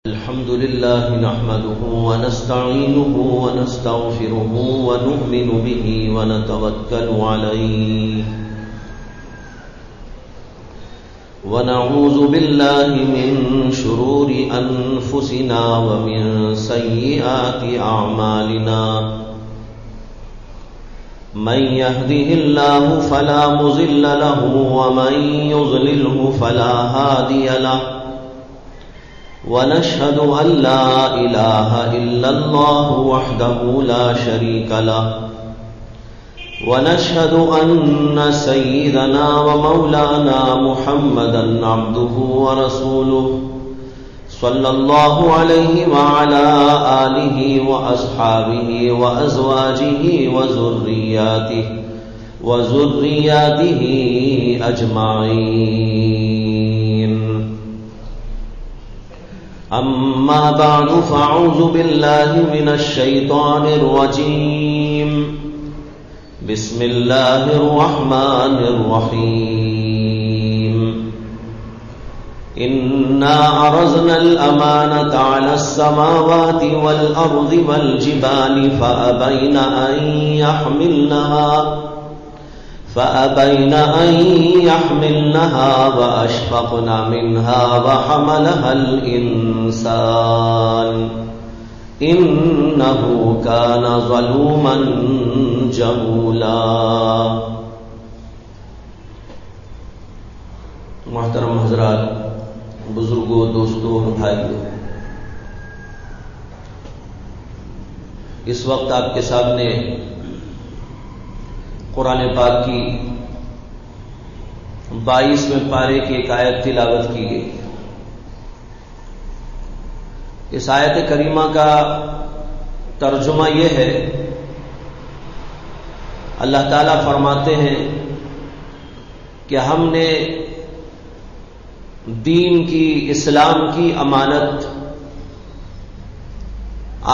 الحمد لله نحمده ونستعينه ونستغفره ونؤمن به ونتوكل عليه ونعوذ بالله من شرور أنفسنا ومن سيئات أعمالنا من يهده الله فلا مضل له ومن يضلله فلا هادي له ونشهد أن لا إله إلا الله وحده لا شريك له ونشهد أن سيدنا ومولانا محمدا عبده ورسوله صلى الله عليه وعلى آله وأصحابه وأزواجه وذرياته أجمعين أما بعد فأعوذ بالله من الشيطان الرجيم بسم الله الرحمن الرحيم إنا عرضنا الأمانة على السماوات والأرض والجبال فأبين أن يحملنها وأشفقن منها وحملها الإنسان إنه كان ظلوما جهولا۔ محترم حضرات، بزرگوں، دوستوں اور بھائیوں، اس وقت آپ کے سامنے قرآن پاک کی 22ویں پارے کی ایک آیت تلاوت کی گئی۔ اس آیت کریمہ کا ترجمہ یہ ہے، اللہ تعالیٰ فرماتے ہیں کہ ہم نے دین کی، اسلام کی امانت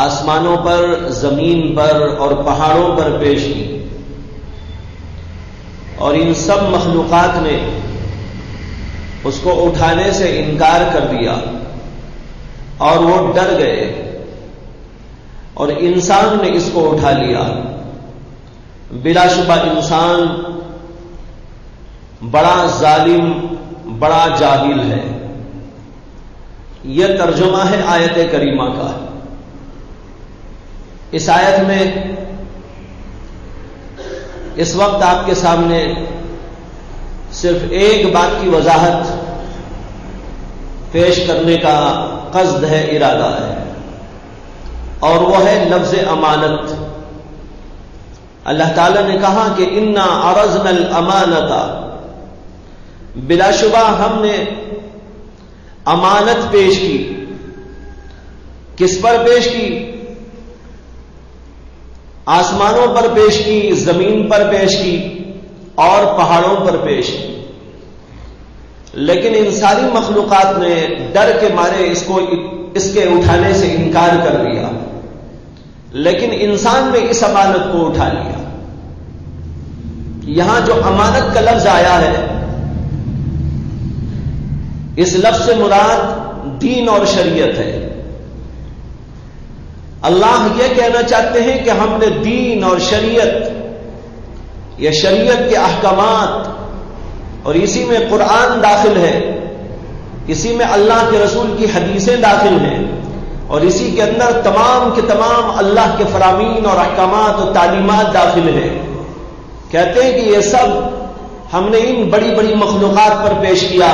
آسمانوں پر، زمین پر اور پہاڑوں پر پیش کی، اور ان سب مخلوقات نے اس کو اٹھانے سے انکار کر دیا اور وہ ڈر گئے، اور انسان نے اس کو اٹھا لیا۔ بلا شبہ انسان بڑا ظالم، بڑا جاہل ہے۔ یہ ترجمہ ہے آیت کریمہ کا۔ اس آیت میں اس وقت آپ کے سامنے صرف ایک بات کی وضاحت پیش کرنے کا قصد ہے، ارادہ ہے، اور وہ ہے لفظ امانت۔ اللہ تعالیٰ نے کہا کہ انا عرضنا الامانۃ، بلا شبہ ہم نے امانت پیش کی۔ کس پر پیش کی؟ آسمانوں پر پیش کی، زمین پر پیش کی اور پہاڑوں پر پیش کی، لیکن ان ساری مخلوقات نے ڈر کے مارے اس کے اٹھانے سے انکار کر دیا، لیکن انسان نے اس امانت کو اٹھا لیا۔ یہاں جو امانت کا لفظ آیا ہے، اس لفظ سے مراد دین اور شریعت ہے۔ اللہ یہ کہنا چاہتے ہیں کہ ہم نے دین اور شریعت، یہ شریعت کے احکامات، اور اسی میں قرآن داخل ہے، اسی میں اللہ کے رسول کی حدیثیں داخل ہیں، اور اسی کے اندر تمام کے تمام اللہ کے فرامین اور احکامات اور تعلیمات داخل ہیں۔ کہتے ہیں کہ یہ سب ہم نے ان بڑی بڑی مخلوقات پر پیش کیا،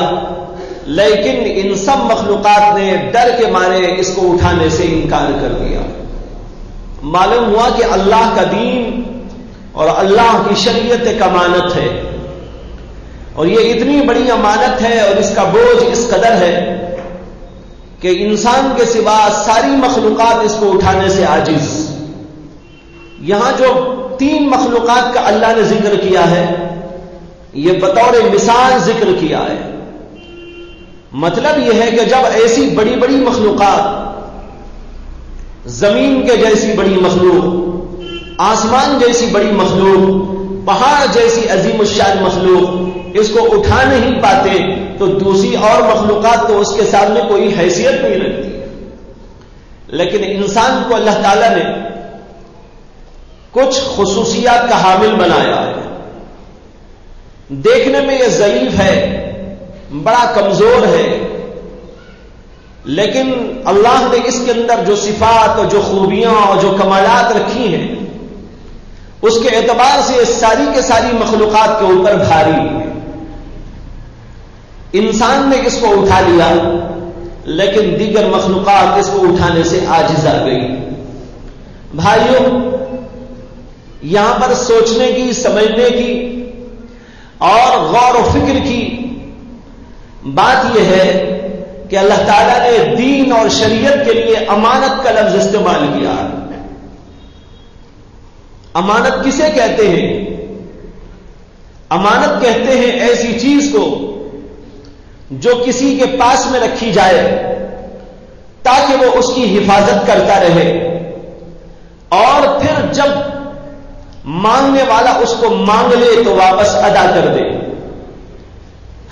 لیکن ان سب مخلوقات نے ڈر کے مارے اس کو اٹھانے سے انکار کر دیا۔ معلوم ہوا کہ اللہ کا دین اور اللہ کی شریعت ایک امانت ہے، اور یہ اتنی بڑی امانت ہے اور اس کا بوجھ اس قدر ہے کہ انسان کے سوا ساری مخلوقات اس کو اٹھانے سے عاجز۔ یہاں جو 3 مخلوقات کا اللہ نے ذکر کیا ہے، یہ بطور مثال ذکر کیا ہے۔ مطلب یہ ہے کہ جب ایسی بڑی بڑی مخلوقات، زمین کے جیسی بڑی مخلوق، آسمان جیسی بڑی مخلوق، پہاڑ جیسی عظیم الشان مخلوق اس کو اٹھا نہیں پاتے تو دوسری اور مخلوقات تو اس کے سامنے کوئی حیثیت نہیں رکھتی۔ لیکن انسان کو اللہ تعالیٰ نے کچھ خصوصیات کا حامل بنایا ہے. دیکھنے میں یہ ضعیف ہے، بڑا کمزور ہے، لیکن اللہ نے اس کے اندر جو صفات اور جو خوبیاں اور جو کمالات رکھی ہیں اس کے اعتبار سے ساری کے ساری مخلوقات کے اوپر بھاری ہے. انسان نے اس کو اٹھا لیا لیکن دیگر مخلوقات اس کو اٹھانے سے عاجز آ گئی. بھائیوں، یہاں پر سوچنے کی، سمجھنے کی اور غور و فکر کی بات یہ ہے کہ اللہ تعالیٰ نے دین اور شریعت کے لیے امانت کا لفظ استعمال کیا. امانت کسے کہتے ہیں؟ امانت کہتے ہیں ایسی چیز کو جو کسی کے پاس میں رکھی جائے تاکہ وہ اس کی حفاظت کرتا رہے، اور پھر جب مانگنے والا اس کو مانگ لے تو واپس ادا کر دے.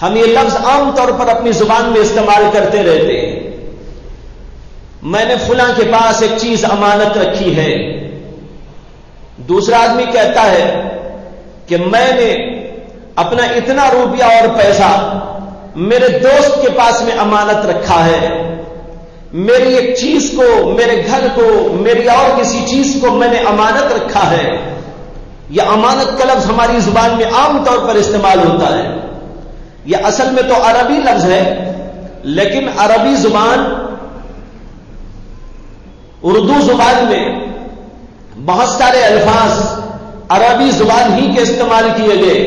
ہم یہ لفظ عام طور پر اپنی زبان میں استعمال کرتے رہتے ہیں. میں نے فلاں کے پاس ایک چیز امانت رکھی ہے. دوسرا آدمی کہتا ہے کہ میں نے اپنا اتنا روپیہ اور پیسہ میرے دوست کے پاس میں امانت رکھا ہے. میری ایک چیز کو، میرے گھر کو، میری اور کسی چیز کو میں نے امانت رکھا ہے. یہ امانت کا لفظ ہماری زبان میں عام طور پر استعمال ہوتا ہے. یہ اصل میں تو عربی لفظ ہے، لیکن عربی زبان، اردو زبان میں بہت سارے الفاظ عربی زبان ہی کے استعمال کیے گئے،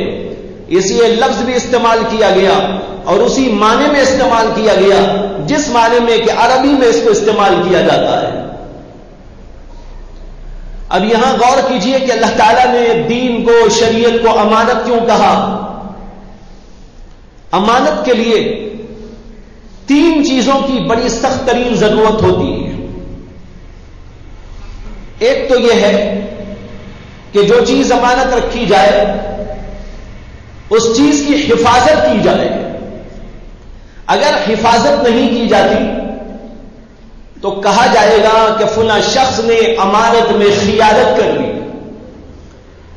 اس لیے لفظ بھی استعمال کیا گیا اور اسی معنی میں استعمال کیا گیا جس معنی میں کہ عربی میں اس کو استعمال کیا جاتا ہے. اب یہاں غور کیجئے کہ اللہ تعالیٰ نے دین کو، شریعت کو امانت کیوں کہا. امانت کے لیے 3 چیزوں کی بڑی سخت ترین ضرورت ہوتی ہے. ایک تو یہ ہے کہ جو چیز امانت رکھی جائے اس چیز کی حفاظت کی جائے. اگر حفاظت نہیں کی جاتی تو کہا جائے گا کہ فلاں شخص نے امانت میں خیانت کر لی.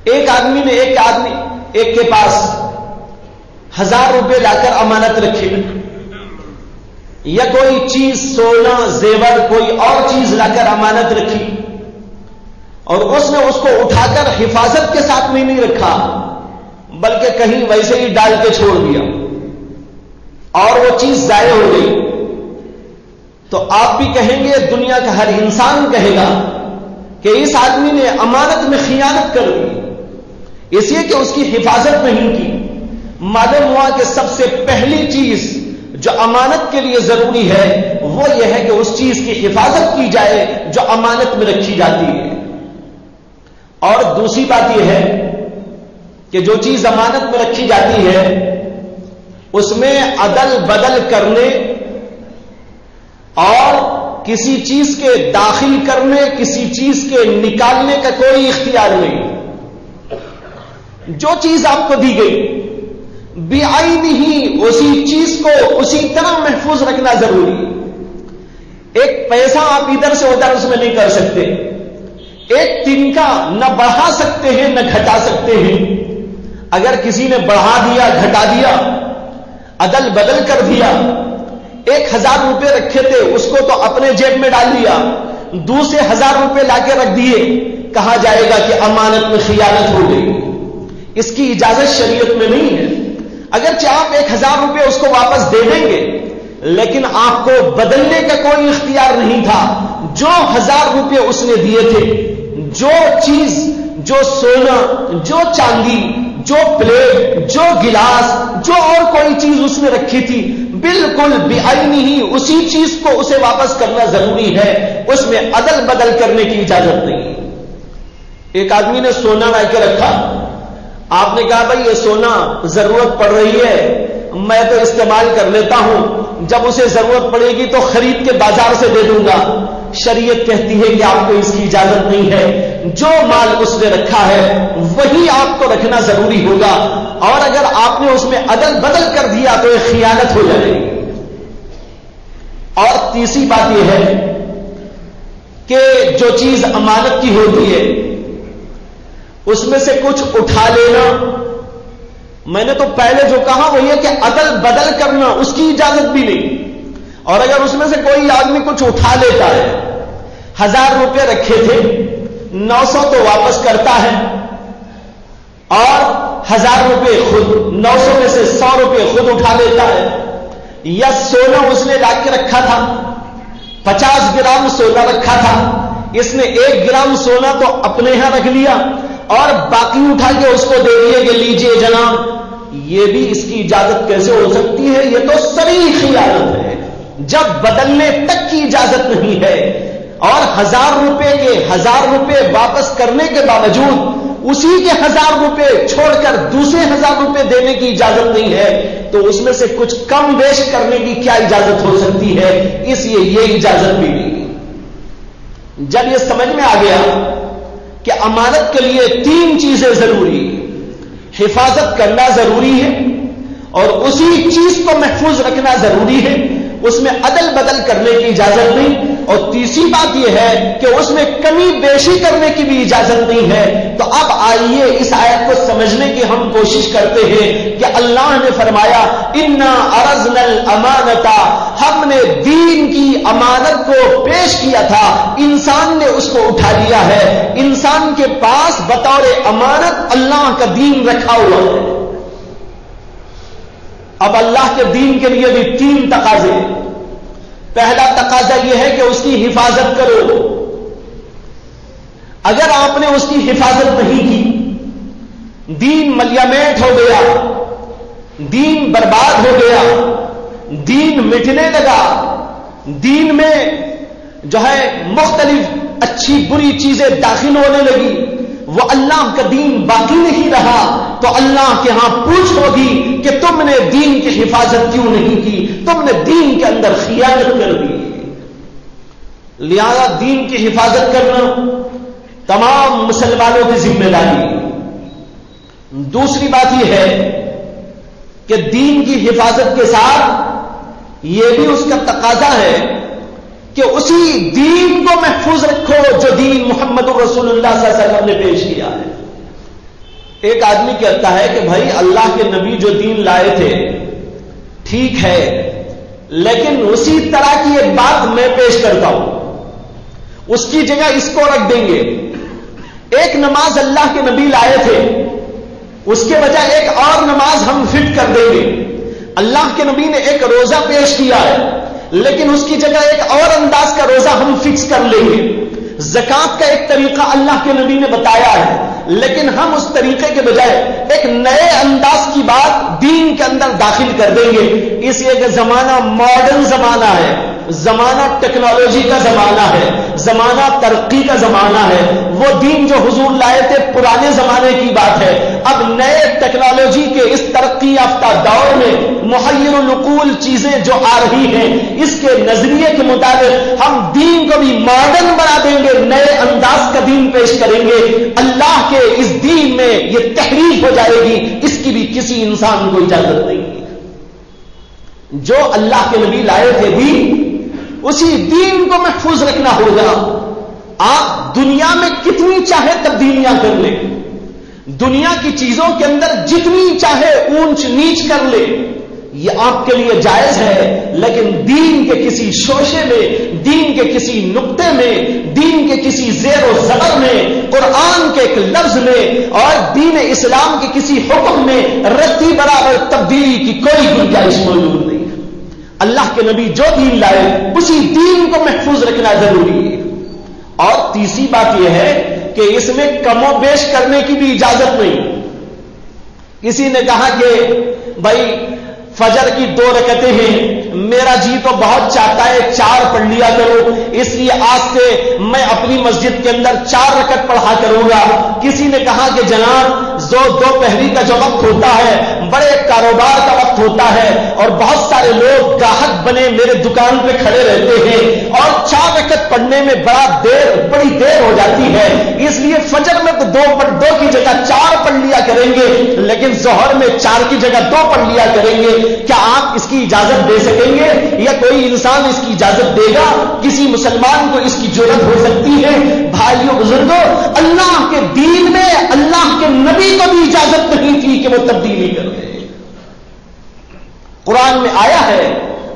ایک آدمی نے ایک کے پاس 1000 روپے لا کر امانت رکھے، یا کوئی چیز، سونا، زیور، کوئی اور چیز لا کر امانت رکھی، اور اس نے اس کو اٹھا کر حفاظت کے ساتھ میں نہیں رکھا بلکہ کہیں ویسے ہی ڈال کے چھوڑ دیا اور وہ چیز ضائع ہو گئی، تو آپ بھی کہیں گے، دنیا کا ہر انسان کہے گا کہ اس آدمی نے امانت میں خیانت کر دی، اس لیے کہ اس کی حفاظت نہیں کی. معلوم ہوا کہ سب سے پہلی چیز جو امانت کے لیے ضروری ہے وہ یہ ہے کہ اس چیز کی حفاظت کی جائے جو امانت میں رکھی جاتی ہے. اور دوسری بات یہ ہے کہ جو چیز امانت میں رکھی جاتی ہے اس میں عدل بدل کرنے اور کسی چیز کے داخل کرنے، کسی چیز کے نکالنے کا کوئی اختیار نہیں. جو چیز آپ کو دی گئی بعین ہی اسی چیز کو اسی طرح محفوظ رکھنا ضروری ہے. ایک پیسہ آپ ادھر سے ادھر اس میں نہیں کر سکتے، ایک تنکا نہ بڑھا سکتے ہیں نہ گھٹا سکتے ہیں. اگر کسی نے بڑھا دیا، گھٹا دیا، عدل بدل کر دیا، 1000 روپے رکھے تھے اس کو تو اپنے جیب میں ڈال دیا، دوسرے 1000 روپے لا کے رکھ دیے، کہا جائے گا کہ امانت میں خیانت ہو گئی. اس کی اجازت شریعت میں نہیں ہے. اگرچہ آپ 1000 روپے اس کو واپس دے دیں گے لیکن آپ کو بدلنے کا کوئی اختیار نہیں تھا. جو 1000 روپے اس نے دیے تھے، جو چیز، جو سونا، جو چاندی، جو پلیٹ، جو گلاس، جو اور کوئی چیز اس نے رکھی تھی، بالکل بعین ہی اسی چیز کو اسے واپس کرنا ضروری ہے. اس میں عدل بدل کرنے کی اجازت نہیں. ایک آدمی نے سونا لا کے رکھا، آپ نے کہا بھائی یہ سونا ضرورت پڑ رہی ہے، میں تو استعمال کر لیتا ہوں، جب اسے ضرورت پڑے گی تو خرید کے بازار سے دے دوں گا. شریعت کہتی ہے کہ آپ کو اس کی اجازت نہیں ہے. جو مال اس نے رکھا ہے وہی آپ کو رکھنا ضروری ہوگا، اور اگر آپ نے اس میں عدل بدل کر دیا تو یہ خیانت ہو جائے گی. اور تیسری بات یہ ہے کہ جو چیز امانت کی ہوتی ہے اس میں سے کچھ اٹھا لینا، میں نے تو پہلے جو کہا وہ یہ کہ عدل بدل کرنا اس کی اجازت بھی نہیں، اور اگر اس میں سے کوئی آدمی کچھ اٹھا لیتا ہے، 1000 روپے رکھے تھے 900 تو واپس کرتا ہے اور 1000 روپے خود 900 میں سے 100 روپے خود اٹھا لیتا ہے، یا سونا اس نے لا کے رکھا تھا 50 گرام سونا رکھا تھا، اس نے 1 گرام سونا تو اپنے یہاں رکھ لیا اور باقی اٹھا کے اس کو دے دیے کہ لیجئے جناب، یہ بھی اس کی اجازت کیسے ہو سکتی ہے؟ یہ تو صریح خیانت ہے، جب بدلنے تک کی اجازت نہیں ہے اور 1000 روپے کے 1000 روپے واپس کرنے کے باوجود اسی کے 1000 روپے چھوڑ کر دوسرے 1000 روپے دینے کی اجازت نہیں ہے، تو اس میں سے کچھ کم بیش کرنے کی کیا اجازت ہو سکتی ہے؟ اس لیے یہ اجازت بھی نہیں۔ جب یہ سمجھ میں آ گیا کہ امانت کے لیے 3 چیزیں ضروری، حفاظت کرنا ضروری ہے اور اسی چیز کو محفوظ رکھنا ضروری ہے، اس میں عدل بدل کرنے کی اجازت نہیں، اور تیسری بات یہ ہے کہ اس میں کمی بیشی کرنے کی بھی اجازت نہیں ہے، تو اب آئیے اس آیت کو سمجھنے کی ہم کوشش کرتے ہیں کہ اللہ نے فرمایا انا عرضنا الامانۃ، ہم نے دین کی امانت کو پیش کیا تھا، انسان نے اس کو اٹھا لیا ہے، انسان کے پاس بطور امانت اللہ کا دین رکھا ہوا ہے۔ اب اللہ کے دین کے لیے بھی 3 تقاضے۔ پہلا تقاضا یہ ہے کہ اس کی حفاظت کرو، اگر آپ نے اس کی حفاظت نہیں کی، دین ملیامیٹ ہو گیا، دین برباد ہو گیا، دین مٹنے لگا، دین میں جو ہے مختلف اچھی بری چیزیں داخل ہونے لگی، وہ اللہ کا دین باقی نہیں رہا، تو اللہ کے ہاں پوچھ ہوگی کہ تم نے دین کی حفاظت کیوں نہیں کی، تم نے دین کے اندر خیانت کر دی۔ لہذا دین کی حفاظت کرنا تمام مسلمانوں کی ذمہ داری۔ دوسری بات یہ ہے کہ دین کی حفاظت کے ساتھ یہ بھی اس کا تقاضا ہے کہ اسی دین کو محفوظ رکھو جو دین محمد رسول اللہ صلی اللہ علیہ وسلم نے پیش کیا ہے۔ ایک آدمی کہتا ہے کہ بھائی اللہ کے نبی جو دین لائے تھے ٹھیک ہے، لیکن اسی طرح کی ایک بات میں پیش کرتا ہوں، اس کی جگہ اس کو رکھ دیں گے۔ ایک نماز اللہ کے نبی لائے تھے، اس کے بجائے ایک اور نماز ہم فٹ کر دیں گے۔ اللہ کے نبی نے ایک روزہ پیش کیا ہے، لیکن اس کی جگہ ایک اور انداز کا روزہ ہم فکس کر لیں گے۔ زکات کا ایک طریقہ اللہ کے نبی نے بتایا ہے، لیکن ہم اس طریقے کے بجائے ایک نئے انداز کی بات دین کے اندر داخل کر دیں گے، اس لیے کہ زمانہ ماڈرن زمانہ ہے، زمانہ ٹیکنالوجی کا زمانہ ہے، زمانہ ترقی کا زمانہ ہے۔ وہ دین جو حضور لائے تھے پرانے زمانے کی بات ہے، اب نئے ٹیکنالوجی کے اس ترقی یافتہ دور میں محیر العقول چیزیں جو آ رہی ہیں، اس کے نظریے کے مطابق ہم دین کو بھی ماڈرن بنا دیں گے، نئے انداز کا دین پیش کریں گے۔ اللہ کے اس دین میں یہ تحریف ہو جائے گی، اس کی بھی کسی انسان کو اجازت نہیں ہے۔ جو اللہ کے نبی لائے تھے دین، اسی دین کو محفوظ رکھنا ہوگا۔ آپ دنیا میں کتنی چاہے تبدیلیاں کر لیں، دنیا کی چیزوں کے اندر جتنی چاہے اونچ نیچ کر لیں، یہ آپ کے لیے جائز ہے، لیکن دین کے کسی شوشے میں، دین کے کسی نقطے میں، دین کے کسی زیر و زبر میں، قرآن کے ایک لفظ میں اور دین اسلام کے کسی حکم میں رتی برابر تبدیلی کی کوئی گنجائش موجود نہیں۔ اللہ کے نبی جو دین لائے اسی دین کو محفوظ رکھنا ضروری ہے۔ اور تیسری بات یہ ہے کہ اس میں کم و بیش کرنے کی بھی اجازت نہیں۔ کسی نے کہا کہ بھائی فجر کی 2 رکعتیں ہیں، میرا جی تو بہت چاہتا ہے 4 پڑھ لیا کرو، اس لیے آج سے میں اپنی مسجد کے اندر 4 رکعت پڑھا کروں گا۔ کسی نے کہا کہ جناب دوپہری کا جو وقت ہوتا ہے بڑے کاروبار کا وقت ہوتا ہے اور بہت سارے لوگ گاہک بنے میرے دکان پہ کھڑے رہتے ہیں اور 4 رکعت پڑھنے میں بڑی دیر ہو جاتی ہے، اس لیے فجر میں تو دو کی جگہ 4 پڑھ لیا کریں گے، لیکن ظہر میں 4 کی جگہ 2 پڑھ لیا کریں گے۔ کیا آپ اس کی اجازت دے سکیں گے یا کوئی انسان اس کی اجازت دے گا؟ کسی مسلمان کو اس کی جرأت ہو سکتی ہے؟ بھائیو بزرگوں، اللہ کے دین میں اللہ کے نبی کو بھی اجازت نہیں تھی کہ وہ تبدیلی کر دے۔ قرآن میں آیا ہے،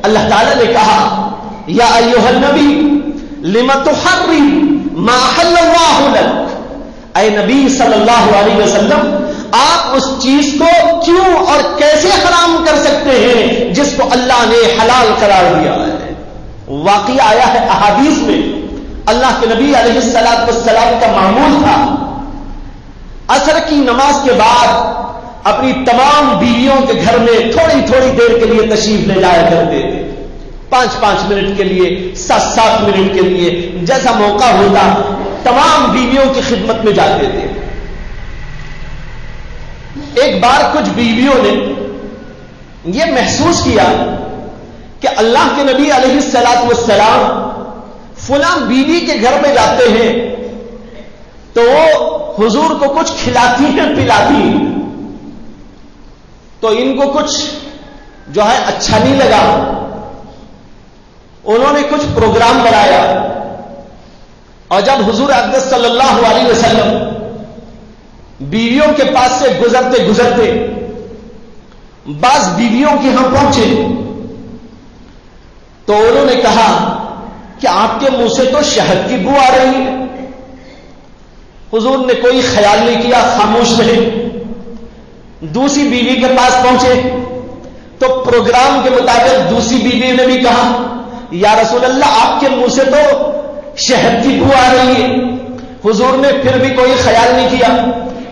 اللہ تعالی نے کہا یا ایھا النبی لم تحرم ما احل اللہ لک، اے نبی صلی اللہ علیہ وسلم آپ اس چیز کو کیوں اور کیسے حرام کر سکتے ہیں جس کو اللہ نے حلال قرار دیا ہے؟ واقعہ آیا ہے احادیث میں، اللہ کے نبی علیہ السلام کا معمول تھا عصر کی نماز کے بعد اپنی تمام بیویوں کے گھر میں تھوڑی تھوڑی دیر کے لیے تشریف لے جایا کرتے تھے، 5 منٹ کے لیے، 7 منٹ کے لیے، جیسا موقع ہوتا تمام بیویوں کی خدمت میں جاتے تھے۔ ایک بار کچھ بیویوں نے یہ محسوس کیا کہ اللہ کے نبی علیہ السلام فلاں بیوی کے گھر میں جاتے ہیں تو وہ حضور کو کچھ کھلاتی ہیں پلاتی ہیں، تو ان کو کچھ جو ہے اچھا نہیں لگا، انہوں نے کچھ پروگرام بنایا، اور جب حضور اقدس صلی اللہ علیہ وسلم بیویوں کے پاس سے گزرتے گزرتے بعض بیویوں کے ہاں پہنچے تو انہوں نے کہا کہ آپ کے منہ سے تو شہد کی بو آ رہی ہے۔ حضور نے کوئی خیال نہیں کیا، خاموش رہے۔ دوسری بیوی کے پاس پہنچے تو پروگرام کے مطابق دوسری بیوی نے بھی کہا یا رسول اللہ آپ کے منہ سے تو شہد کی بو آ رہی ہے۔ حضور نے پھر بھی کوئی خیال نہیں کیا۔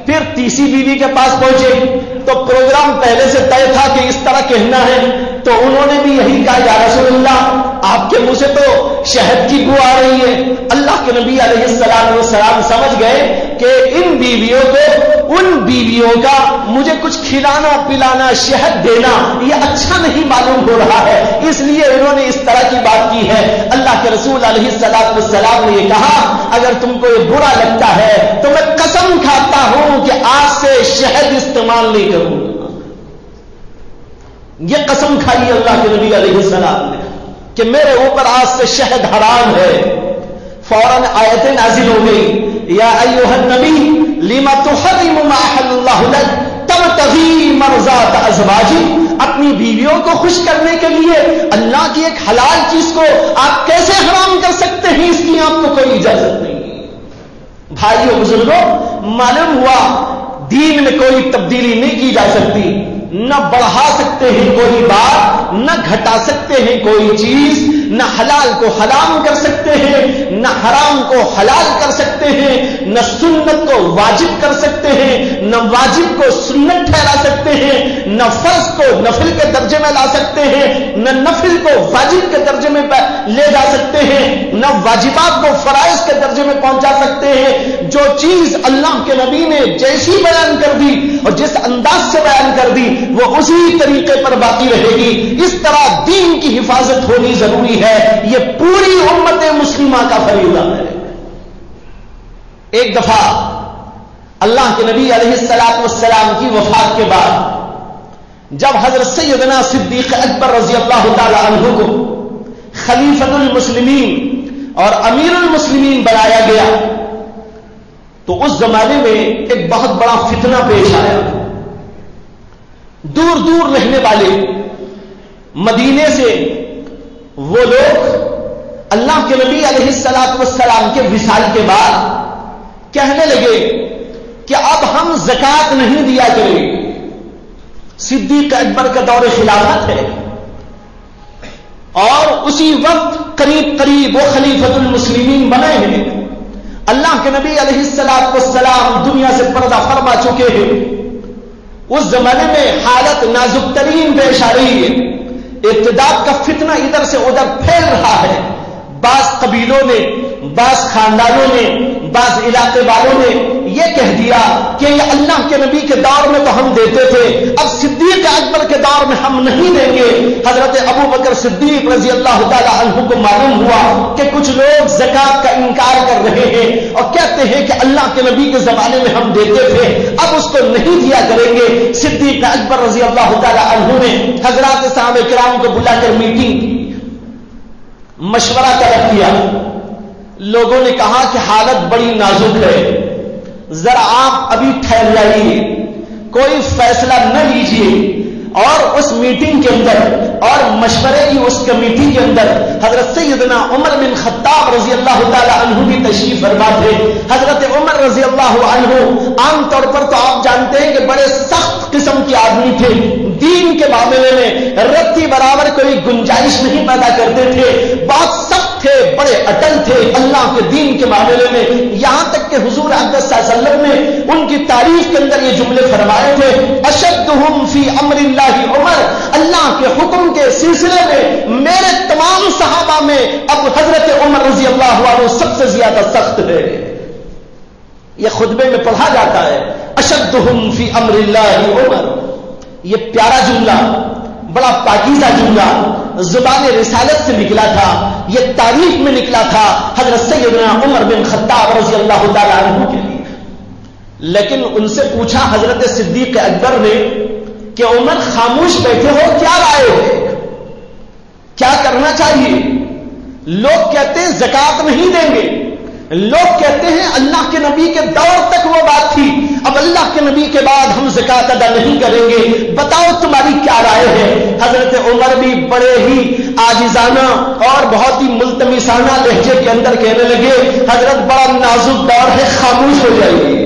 پھر تیسری بیوی کے پاس پہنچے تو پروگرام پہلے سے طے تھا کہ اس طرح کہنا ہے، تو انہوں نے بھی یہی کہا یا رسول اللہ آپ کے منہ سے تو شہد کی بو آ رہی ہے۔ اللہ کے نبی علیہ السلام سمجھ گئے کہ ان بیویوں کو، ان بیویوں کا مجھے کچھ کھلانا پلانا شہد دینا یہ اچھا نہیں معلوم ہو رہا ہے، اس لیے انہوں نے اس طرح کی بات کی ہے۔ اللہ کے رسول علیہ السلام نے یہ کہا اگر تم کو یہ برا لگتا ہے تو میں قسم کھاتا ہوں کہ آج سے شہد استعمال نہیں کروں گا۔ یہ قسم کھائی اللہ کے نبی علیہ السلام نے کہ میرے اوپر آج سے شہد حرام ہے۔ فوراً آیتیں نازل ہو گئی یا ایھا النبی لما تحرم ما احل اللہ لک تبتغی مرضات ازواجک، اپنی بیویوں کو خوش کرنے کے لیے اللہ کی ایک حلال چیز کو آپ کیسے حرام کر سکتے ہیں؟ اس کی آپ کو کوئی اجازت نہیں۔ بھائیو بزرگوں، معلوم ہوا دین میں کوئی تبدیلی نہیں کی جا سکتی، نہ بڑھا سکتے ہیں کوئی بات، نہ گھٹا سکتے ہیں کوئی چیز، نہ حلال کو حرام کر سکتے ہیں، نہ حرام کو حلال کر سکتے ہیں، نہ سنت کو واجب کر سکتے ہیں، نہ واجب کو سنت ٹھہرا سکتے ہیں، نہ فرض کو نفل کے درجے میں لا سکتے ہیں، نہ نفل کو واجب کے درجے میں لے جا سکتے ہیں، نہ واجبات کو فرائض کے درجے میں پہنچا سکتے ہیں۔ جو چیز اللہ کے نبی نے جیسی بیان کر دی اور جس انداز سے بیان کر دی وہ اسی طریقے پر باقی رہے گی۔ اس طرح دین کی حفاظت ہونی ضروری ہے، یہ پوری امت مسلمہ کا فریضہ ہے۔ ایک دفعہ اللہ کے نبی علیہ السلام کی وفات کے بعد جب حضرت سیدنا صدیق اکبر رضی اللہ تعالی عنہ کو خلیفۃ المسلمین اور امیر المسلمین بنایا گیا تو اس زمانے میں ایک بہت بڑا فتنہ پیش آیا۔ دور دور رہنے والے مدینے سے وہ لوگ اللہ کے نبی علیہ السلام کے وصال کے بعد کہنے لگے کہ اب ہم زکات نہیں دیا کریں گے۔ صدیق اکبر کا دور خلافت ہے اور اسی وقت قریب قریب وہ خلیفۃ المسلمین بنے ہیں۔ اللہ کے نبی علیہ السلام دنیا سے پردہ فرما چکے ہیں۔ اس زمانے میں حالت نازک ترین پیش آ رہی ہے، ارتداد کا فتنہ ادھر سے ادھر پھیل رہا ہے۔ بعض قبیلوں نے، بعض خاندانوں نے، بعض علاقے والوں نے یہ کہہ دیا کہ یہ اللہ کے نبی کے دور میں تو ہم دیتے تھے، اب صدیق اکبر کے دور میں ہم نہیں دیں گے۔ حضرت ابو بکر صدیق رضی اللہ تعالی عنہ کو معلوم ہوا کہ کچھ لوگ زکات کا انکار کر رہے ہیں اور کہتے ہیں کہ اللہ کے نبی کے زمانے میں ہم دیتے تھے، اب اس کو نہیں دیا کریں گے۔ صدیق اکبر رضی اللہ تعالی عنہ نے حضرات صحابہ کرام کو بلا کر میٹنگ کی، مشورہ طلب کیا۔ لوگوں نے کہا کہ حالت بڑی نازک ہے، ذرا آپ ابھی ٹھہر جائیے، کوئی فیصلہ نہ لیجیے۔ اور اس میٹنگ کے اندر اور مشورے کی اس کمیٹی کے اندر حضرت سیدنا عمر بن خطاب رضی اللہ تعالی عنہ کی تشریف فرما تھے۔ حضرت عمر رضی اللہ عنہ عام طور پر تو آپ جانتے ہیں کہ بڑے سخت قسم کے آدمی تھے، دین کے معاملے میں رتی برابر کوئی گنجائش نہیں پیدا کرتے تھے، بہت سخت تھے، بڑے اٹل تھے اللہ کے دین کے معاملے میں، یہاں تک کہ حضور اقدس صلی اللہ علیہ وسلم نے ان کی تعریف کے اندر یہ جملے فرمائے تھے، اشدہم فی امر اللہ عمر، اللہ کے حکم کے سلسلے میں میرے تمام صحابہ میں اب حضرت عمر رضی اللہ عنہ سب سے زیادہ سخت ہے۔ یہ خطبے میں پڑھا جاتا ہے اشدہم فی امر اللہ عمر، یہ پیارا جملہ، بڑا پاکیزہ جملہ زبان رسالت سے نکلا تھا، یہ تاریخ میں نکلا تھا حضرت سیدنا عمر بن خطاب رضی اللہ تعالی عنہ کے لیے۔ لیکن ان سے پوچھا حضرت صدیق اکبر نے کہ عمر خاموش بیٹھے ہو، کیا رائے ہے، کیا کرنا چاہیے؟ لوگ کہتے ہیں زکات نہیں دیں گے، لوگ کہتے ہیں اللہ کے نبی کے دور تک وہ بات تھی، اب اللہ کے نبی کے بعد ہم زکات ادا نہیں کریں گے، بتاؤ تمہاری کیا رائے ہے؟ حضرت عمر بھی بڑے ہی عاجزانہ اور بہت ہی ملتمسانہ لہجے کے اندر کہنے لگے، حضرت بڑا نازک دور ہے، خاموش ہو جائیے۔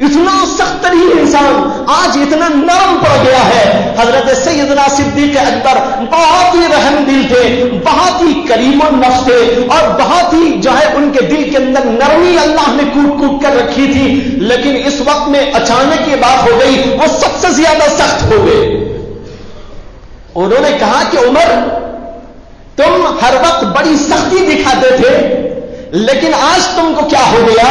اتنا سخت ترین انسان آج اتنا نرم پڑ گیا ہے۔ حضرت سیدنا صدیق اکبر بہت ہی رحم دل تھے، بہت ہی کریم النفس تھے، اور بہت ہی جو ہے ان کے دل کے اندر نرمی اللہ نے کوٹ کوٹ کر رکھی تھی، لیکن اس وقت میں اچانک یہ بات ہو گئی، وہ سب سے زیادہ سخت ہو گئے۔ انہوں نے کہا کہ عمر تم ہر وقت بڑی سختی دکھاتے تھے، لیکن آج تم کو کیا ہو گیا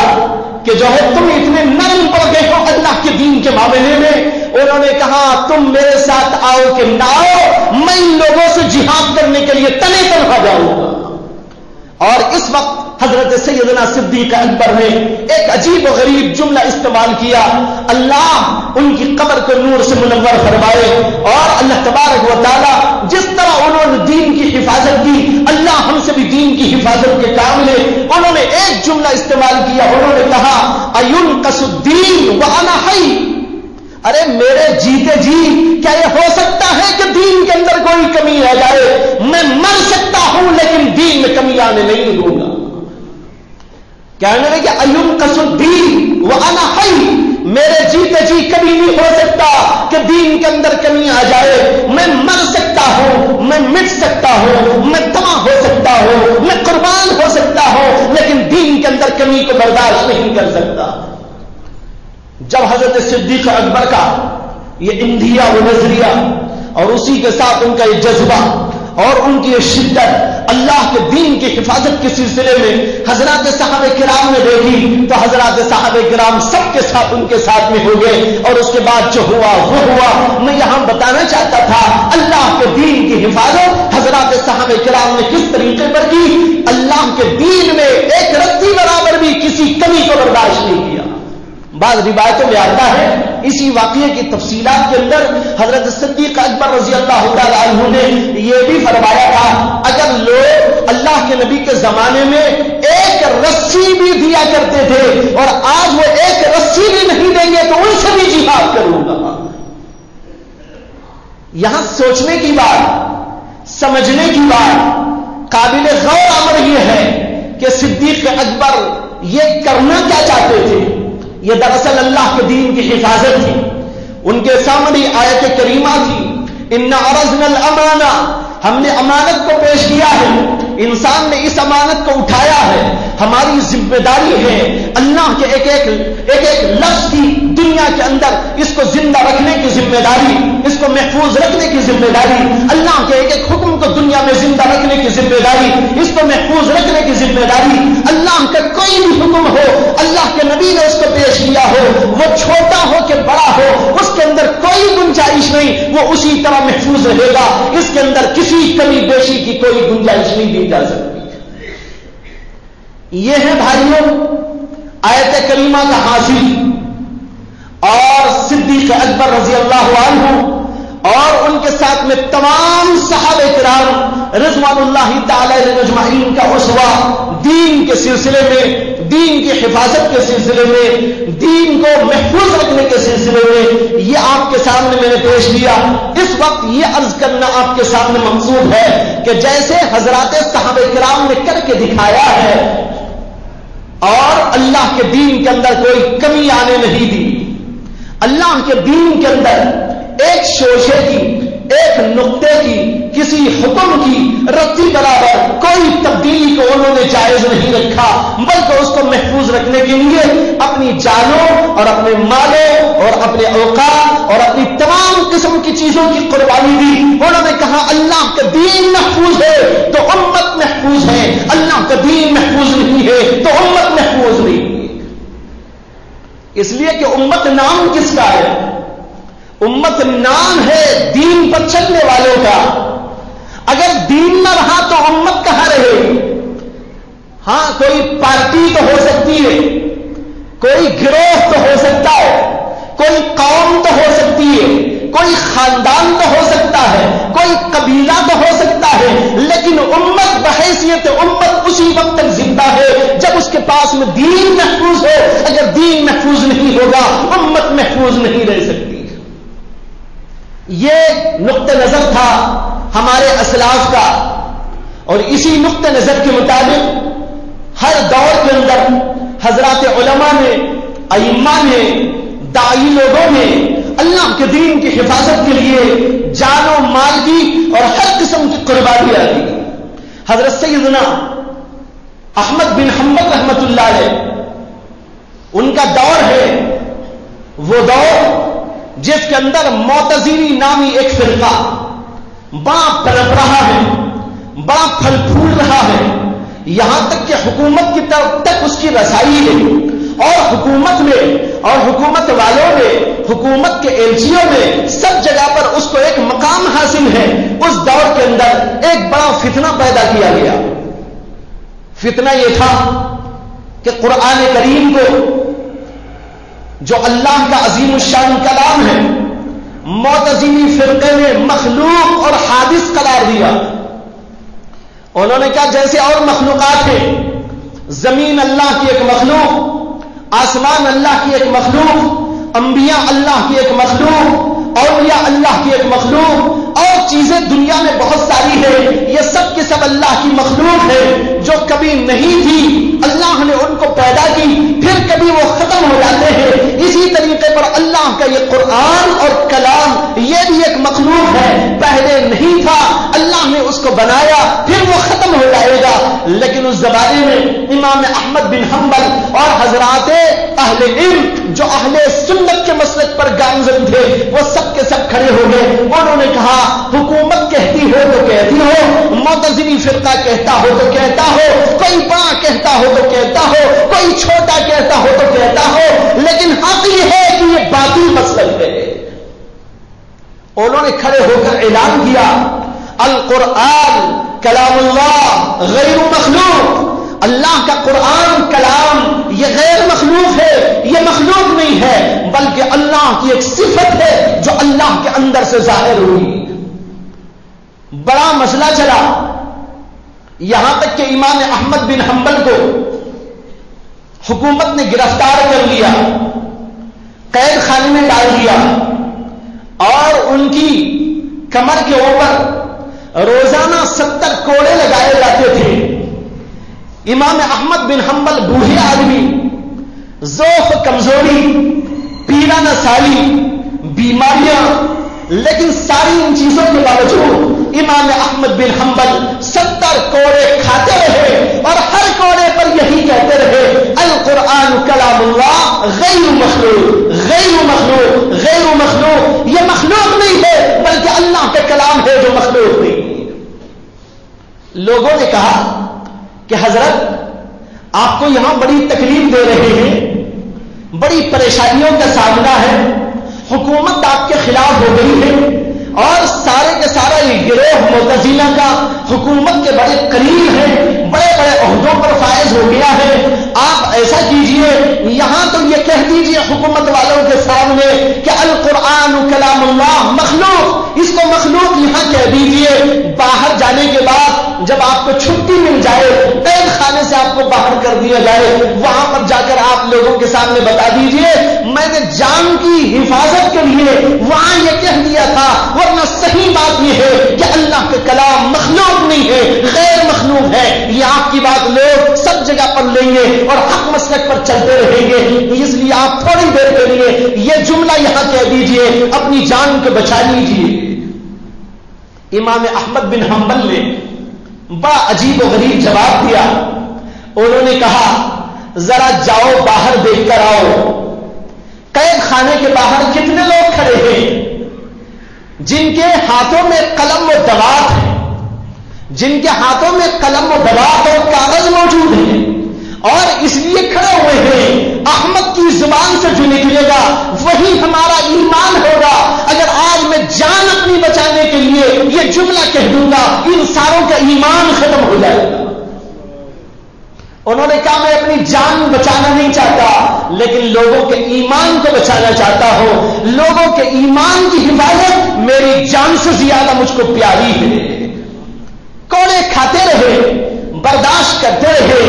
کہ جو ہے تم اتنے نرم پڑ گئے ہو اللہ کے دین کے معاملے میں؟ انہوں نے کہا تم میرے ساتھ آؤ کہ نہ آؤ، میں ان لوگوں سے جہاد کرنے کے لیے تنے تنہا جاؤں گا۔ اور اس وقت حضرت سیدنا صدیق اکبر نے ایک عجیب و غریب جملہ استعمال کیا، اللہ ان کی قبر کو نور سے منور فرمائے، اور اللہ تبارک و تعالی جس طرح انہوں نے دین کی حفاظت کی، اللہ ہم سے بھی دین کی حفاظت کے کام لے۔ انہوں نے ایک جملہ استعمال کیا، انہوں نے کہا اَيُنْقَصُ الدِّينُ وَأَنَا حَيٌّ، ارے میرے جیتے جی کیا یہ ہو سکتا ہے کہ دین کے اندر کوئی کمی رہ جائے؟ میں مر سکتا ہوں لیکن دین میں کمی آنے نہیں دوں گا۔ کہنے لگے اَيُنْقَصُ الدِّينُ وَأَنَا حَيٌّ، میرے جیتے جی کبھی نہیں ہو سکتا کہ دین کے اندر کمی آ جائے، میں مر سکتا ہوں، میں مٹ سکتا ہوں، میں تباہ ہو سکتا ہوں، میں قربان ہو سکتا ہوں، لیکن دین کے اندر کمی کو برداشت نہیں کر سکتا۔ جب حضرت صدیق اکبر کا یہ اندھیا و نظریہ اور اسی کے ساتھ ان کا یہ جذبہ اور ان کی یہ شدت اللہ کے دین کی حفاظت کے سلسلے میں حضرات صحابہ کرام نے دیکھی، تو حضرات صحابہ کرام سب کے ساتھ ان کے ساتھ میں ہو گئے، اور اس کے بعد جو ہوا وہ ہوا۔ میں یہاں بتانا چاہتا تھا اللہ کے دین کی حفاظت حضرات صحابہ کرام نے کس طریقے پر کی، اللہ کے دین میں ایک رتی برابر بھی کسی کمی کو برداشت نہیں کیا۔ بعض روایتوں میں آتا ہے اسی واقعے کی تفصیلات کے اندر حضرت صدیق اکبر رضی اللہ تعالی عنہ نے یہ بھی فرمایا تھا، اگر لوگ اللہ کے نبی کے زمانے میں ایک رسی بھی دیا کرتے تھے اور آج وہ ایک رسی بھی نہیں دیں گے تو ان سے بھی جہاد کروں گا۔ یہاں سوچنے کی بات، سمجھنے کی بات، قابل غور امر یہ ہے کہ صدیق اکبر یہ کرنا کیا چاہتے تھے۔ یہ دراصل اللہ کے دین کی حفاظت تھی، ان کے سامنے آیت کریمہ تھی، اِنَّا عَرَضْنَا الْأَمَانَةَ، ہم نے امانت کو پیش کیا ہے، انسان نے اس امانت کو اٹھایا ہے، ہماری ذمہ داری ہے اللہ کے ایک ایک لفظ کی دنیا کے اندر اس کو زندہ رکھنے کی ذمہ داری، اس کو محفوظ رکھنے کی ذمہ داری، اللہ کے ایک ایک حکم کو دنیا میں زندہ رکھنے کی ذمہ داری، اس کو محفوظ رکھنے کی ذمہ داری۔ اللہ کا کوئی بھی حکم ہو، اللہ کے نبی نے اس کو پیش کیا ہو، وہ چھوٹا ہو کہ بڑا ہو، اس کے اندر کوئی گنجائش نہیں، وہ اسی طرح محفوظ رہے گا، اس کے اندر کسی کمی بیشی کی کوئی گنجائش نہیں دی جا سکتی۔ یہ ہے بھائیوں آیت کریمہ کا حاصل، اور صدیق اکبر رضی اللہ عنہ اور ان کے ساتھ میں تمام صحابہ کرام رضوان اللہ تعالی علیہم اجمعین کا اسوہ دین کے سلسلے میں، دین کی حفاظت کے سلسلے میں، دین کو محفوظ رکھنے کے سلسلے میں، یہ آپ کے سامنے میں نے پیش کیا۔ اس وقت یہ عرض کرنا آپ کے سامنے مقصود ہے کہ جیسے حضرات صحابہ کرام نے کر کے دکھایا ہے اور اللہ کے دین کے اندر کوئی کمی آنے نہیں دی، اللہ کے دین کے اندر ایک شوشے کی، ایک نقطے کی، کسی حکم کی رتی برابر کوئی تبدیلی کو انہوں نے جائز نہیں رکھا، بلکہ اس کو محفوظ رکھنے کے لیے اپنی جانوں اور اپنے مالوں اور اپنے اوقات اور اپنی تمام قسم کی چیزوں کی قربانی دی۔ انہوں نے کہا اللہ کا دین محفوظ ہے تو امت محفوظ ہے، اللہ کا دین محفوظ نہیں ہے تو امت محفوظ نہیں ہے۔ اس لیے کہ امت نام کس کا ہے؟ امت نام ہے دین پر چلنے والوں کا۔ اگر دین نہ رہا تو امت کہاں رہے گی؟ ہاں کوئی پارٹی تو ہو سکتی ہے، کوئی گروہ تو ہو سکتا ہے، کوئی قوم تو ہو سکتی ہے، کوئی خاندان تو ہو سکتا ہے، کوئی قبیلہ تو ہو سکتا ہے، لیکن امت بحیثیت امت اسی وقت تک زندہ ہے جب اس کے پاس میں دین محفوظ ہو۔ اگر دین محفوظ نہیں ہوگا امت محفوظ نہیں رہ سکتی۔ یہ نقطہ نظر تھا ہمارے اسلاف کا، اور اسی نقطہ نظر کے مطابق ہر دور کے اندر حضرات علماء نے، ائمہ نے، داعی لوگوں نے اللہ کے دین کی حفاظت کے لیے جان و مال کی اور ہر قسم کی قربانیاں دی۔ حضرت سیدنا احمد بن حنبل رحمت اللہ علیہ، ان کا دور ہے وہ دور جس کے اندر معتزلی نامی ایک فرقہ بڑا پنپ رہا ہے، بڑا پھل پھول رہا ہے، یہاں تک کہ حکومت کی طرف تک اس کی رسائی ہے، اور حکومت میں اور حکومت والوں میں، حکومت کے ایلچیوں میں سب جگہ پر اس کو ایک مقام حاصل ہے۔ اس دور کے اندر ایک بڑا فتنہ پیدا کیا گیا۔ فتنہ یہ تھا کہ قرآن کریم کو جو اللہ کا عظیم الشان کلام ہے، معتزلی فرقے نے مخلوق اور حادث قرار دیا۔ انہوں نے کہا جیسے اور مخلوقات ہیں، زمین اللہ کی ایک مخلوق، آسمان اللہ کی ایک مخلوق، انبیاء اللہ کی ایک مخلوق، اولیاء اللہ کی ایک مخلوق، اور چیزیں دنیا میں بہت ساری ہیں، یہ سب کے سب اللہ کی مخلوق ہے جو کبھی نہیں تھی، اللہ نے ان کو پیدا کی، پھر کبھی وہ ختم ہو جاتے ہیں۔ اسی طریقے پر اللہ کا یہ قرآن اور کلام یہ بھی ایک مخلوق ہے، پہلے نہیں تھا، اللہ نے اس کو بنایا، پھر وہ ختم ہو جائے گا۔ لیکن اس زمانے میں امام احمد بن حنبل اور حضرات اہل علم جو اہل سنت کے مسلک پر گامزن تھے، وہ سب کے سب کھڑے ہو گئے۔ انہوں نے کہا حکومت کہتی ہو تو کہتی ہو، معتزلی فرقہ کہتا ہو تو کہتا ہو، کوئی بڑا کہتا ہو تو کہتا ہو، کوئی چھوٹا کہتا ہو تو کہتا ہو، لیکن حق یہ ہے کہ یہ باطل مسلک ہے۔ انہوں نے کھڑے ہو کر اعلان کیا القرآن کلام اللہ غیر مخلوق، اللہ کا قرآن کلام یہ غیر مخلوق ہے، یہ مخلوق نہیں ہے، بلکہ اللہ کی ایک صفت ہے جو اللہ کے اندر سے ظاہر ہوئی۔ بڑا مسئلہ چلا، یہاں تک کہ امام احمد بن حنبل کو حکومت نے گرفتار کر لیا، قید خانے میں ڈال دیا، اور ان کی کمر کے اوپر روزانہ 70 کوڑے لگائے جاتے تھے۔ امام احمد بن حنبل بوڑھے آدمی، ضعف، کمزوری، پیرا نسالی، بیماریاں، لیکن ساری ان چیزوں کے باوجود امام احمد بن حنبل 70 کوڑے کھاتے رہے، اور ہر کوڑے پر یہی کہتے رہے القرآن کلام اللہ غیر مخلوق، غیر مخلوق، غیر مخلوق، یہ مخلوق نہیں ہے بلکہ اللہ کا کلام ہے جو مخلوق نہیں۔ لوگوں نے کہا کہ حضرت آپ کو یہاں بڑی تکلیف دے رہے ہیں، بڑی پریشانیوں کا سامنا ہے، حکومت آپ کے خلاف ہو گئی ہے، اور سارے کے سارا یہ گروہ معتزلہ کا حکومت کے بڑے قریب ہے، بڑے بڑے عہدوں پر فائز ہو گیا ہے، حکومت والوں کے سامنے کہ القرآن کلام اللہ مخلوق، اس کو مخلوق یہاں کہہ دیجئے، باہر جانے کے بعد جب آپ کو چھٹی مل جائے، قید خانے سے آپ کو باہر کر دیا جائے، وہاں پر جا کر آپ لوگوں کے سامنے بتا دیجئے میں نے جان کی حفاظت کے لیے وہاں یہ کہہ دیا تھا، ورنہ صحیح بات یہ ہے کہ اللہ کا کلام مخلوق نہیں ہے، غیر مخلوق ہے۔ یہ آپ کی بات لوگ سب جگہ پر لیں گے اور حق مسلک پر چلتے رہیں گے، اس لیے آپ تھوڑی دیر کے لیے یہ جملہ یہاں کہہ دیجئے، اپنی جان کو بچا لیجئے۔ امام احمد بن حنبل نے بڑا عجیب و غریب جواب دیا، انہوں نے کہا ذرا جاؤ باہر دیکھ کر آؤ، قید خانے کے باہر کتنے لوگ کھڑے ہیں جن کے ہاتھوں میں قلم و دوات ہے، جن کے ہاتھوں میں قلم و دوات اور کاغذ موجود ہیں اور اس لیے کھڑے ہوئے ہیں احمد کی زبان سے جو نکلے گا وہی ہمارا ایمان ہوگا۔ اگر آج میں جان اپنی بچانے کے لیے یہ جملہ کہہ دوں گا ان ساروں کا ایمان ختم ہو جائے گا۔ انہوں نے کہا میں اپنی جان بچانا نہیں چاہتا لیکن لوگوں کے ایمان کو بچانا چاہتا ہوں، لوگوں کے ایمان کی حفاظت میری جان سے زیادہ مجھ کو پیاری ہے۔ کوڑے کھاتے رہے، برداشت کرتے رہے،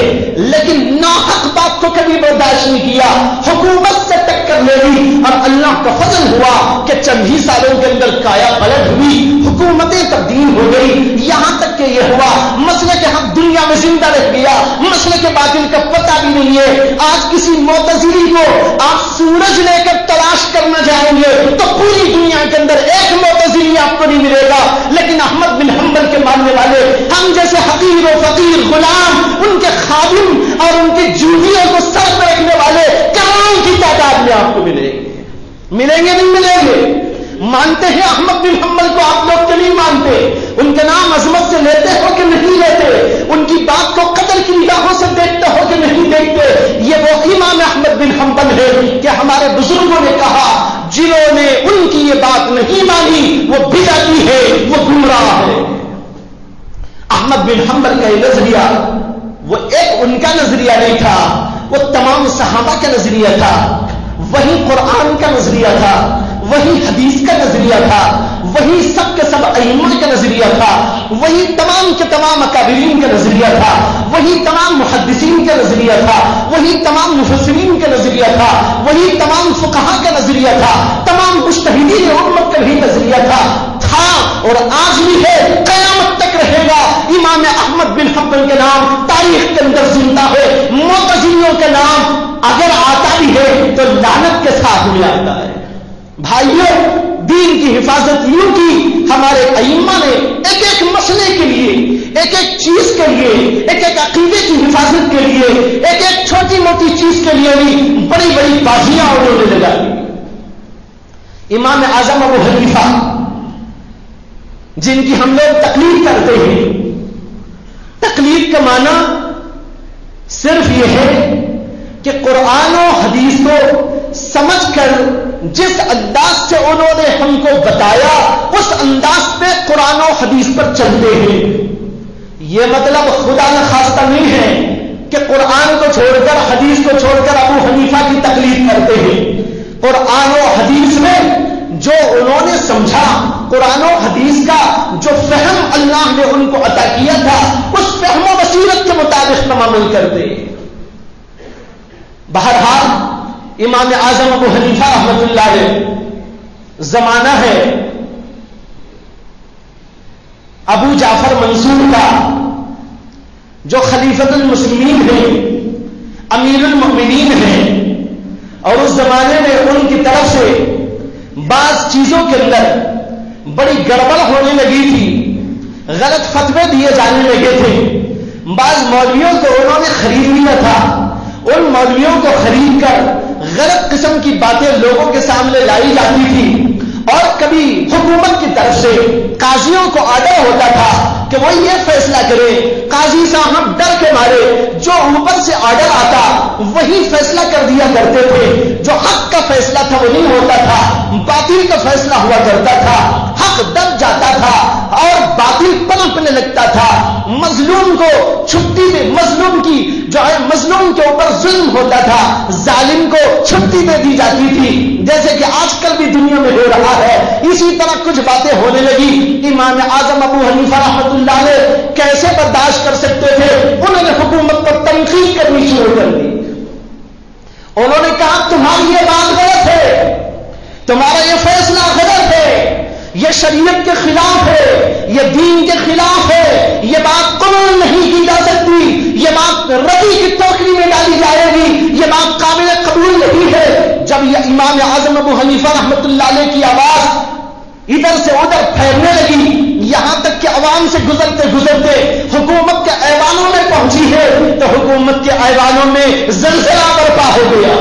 لیکن ناحق بات کو کبھی برداشت نہیں کیا، حکومت سے ٹکر لے لی اور اللہ کا فضل ہوا کہ چند ہی سالوں کے اندر کایا پلٹ ہوئی، حکومتیں تبدیل ہو گئی، یہاں تک کہ یہ ہوا مسئلے کے حق دنیا میں زندہ رہ گیا، مسئلے کے باطل کا پتہ بھی نہیں ہے۔ آج کسی معتزلی کو آپ سورج لے کر تلاش کرنا جائیں گے تو پوری دنیا کے اندر ایک معتزلی آپ کو نہیں ملے گا، لیکن احمد بن حنبل کے ماننے والے، ہم جیسے حقیر و فقیر غلام، ان کے خادم اور ان کی جوتیوں کو سر پر رکھنے والے کروڑوں کی تعداد میں آپ کو ملیں گے نہیں ملیں گے؟ مانتے ہیں احمد بن حنبل کو آپ لوگ کہ نہیں مانتے؟ ان کا نام عظمت سے لیتے ہو کہ نہیں لیتے؟ ان کی بات کو قدر کی نگاہوں سے دیکھتے ہو کہ نہیں دیکھتے؟ یہ وہ امام احمد بن حنبل ہے کہ ہمارے بزرگوں نے کہا جنہوں نے ان کی یہ بات نہیں مانی وہ بدعتی ہے، وہ گمراہ ہے۔ احمد بن حنبل کا یہ نظریہ وہ ایک ان کا نظریہ نہیں تھا، وہ تمام صحابہ کا نظریہ تھا، وہی قرآن کا نظریہ تھا، وہی حدیث کا نظریہ تھا، وہی سب کے سب ائمہ کا نظریہ تھا، وہی تمام کے تمام اکابرین کا نظریہ تھا، وہی تمام محدثین کا نظریہ تھا، وہی تمام مفسرین کا نظریہ تھا، وہی تمام فقہا کا نظریہ تھا، تمام مجتہدین امت کا بھی نظریہ تھا اور آج بھی ہے، قیامت تک رہے گا۔ امام احمد بن حنبل کے نام تاریخ کے اندر زندہ ہے، معتزلیوں کا نام اگر آتا بھی ہے تو لعنت کے ساتھ میں آتا ہے۔ بھائیوں، دین کی حفاظت یوں کی ہمارے ائمہ نے ایک ایک مسئلے کے لیے، ایک ایک چیز کے لیے، ایک ایک عقیدے کی حفاظت کے لیے، ایک ایک چھوٹی موٹی چیز کے لیے بھی بڑی بڑی بازیاں انہوں نے لگا دی۔ امام اعظم ابو حنیفہ جن کی ہم لوگ تقلید کرتے ہیں، تقلید کا معنی صرف یہ ہے کہ قرآن و حدیث کو سمجھ کر جس انداز سے انہوں نے ہم کو بتایا اس انداز پہ قرآن و حدیث پر چلتے ہیں۔ یہ مطلب خدا نخواستہ نہیں ہے کہ قرآن کو چھوڑ کر حدیث کو چھوڑ کر ابو حنیفہ کی تقلید کرتے ہیں۔ قرآن و حدیث میں جو انہوں نے سمجھا، قرآن و حدیث کا جو فہم اللہ نے ان کو عطا کیا تھا اس فہم و بصیرت کے مطابق ہم عمل کرتے۔ بہرحال امام اعظم ابو حنیفہ رحمۃ اللہ علیہ زمانہ ہے ابو جعفر منصور کا، جو خلیفۃ المسلمین ہیں، امیر المؤمنین ہیں، اور اس زمانے میں ان کی طرف سے بعض چیزوں کے اندر بڑی گڑبڑ ہونے لگی تھی، غلط فتوے دیے جانے لگے تھے۔ بعض مولویوں کو انہوں نے خرید لیا تھا، ان مولویوں کو خرید کر غلط قسم کی باتیں لوگوں کے سامنے لائی جاتی تھی، اور کبھی حکومت کی طرف سے قاضیوں کو آرڈر ہوتا تھا کہ وہ یہ فیصلہ کرے، قاضی صاحب ڈر کے مارے جو اوپر سے آرڈر آتا وہی فیصلہ کر دیا کرتے تھے، جو حق کا فیصلہ تھا وہ نہیں ہوتا تھا، باطل کا فیصلہ ہوا کرتا تھا، حق دب جاتا تھا اور باطل پنپنے لگتا تھا۔ مظلوم کو چھٹی میں، مظلوم کی جو ہے مظلوم کے اوپر ظلم ہوتا تھا ظالم کو چھٹی دے دی جاتی تھی، جیسے کہ آج کل بھی دنیا میں ہو رہا ہے، اسی طرح کچھ باتیں ہونے لگی۔ امام اعظم ابو حنیفہ رحمۃ اللہ علیہ کیسے برداشت کر سکتے تھے؟ انہوں نے حکومت پر تنقید کرنی شروع کر دی۔ انہوں نے کہا تمہاری یہ بات غلط ہے، تمہارا یہ فیصلہ غلط ہے، یہ شریعت کے خلاف ہے، یہ دین کے خلاف ہے، یہ بات قبول نہیں کی جا سکتی، یہ بات ردی کی ٹوکری میں ڈالی جائے گی، یہ بات قابل قبول نہیں ہے۔ جب یہ امام اعظم ابو حنیفہ رحمۃ اللہ علیہ کی آواز ادھر سے ادھر پھیلنے لگی، یہاں تک کہ عوام سے گزرتے گزرتے حکومت کے ایوانوں میں پہنچی ہے، تو حکومت کے ایوانوں میں زلزلہ برپا ہو گیا۔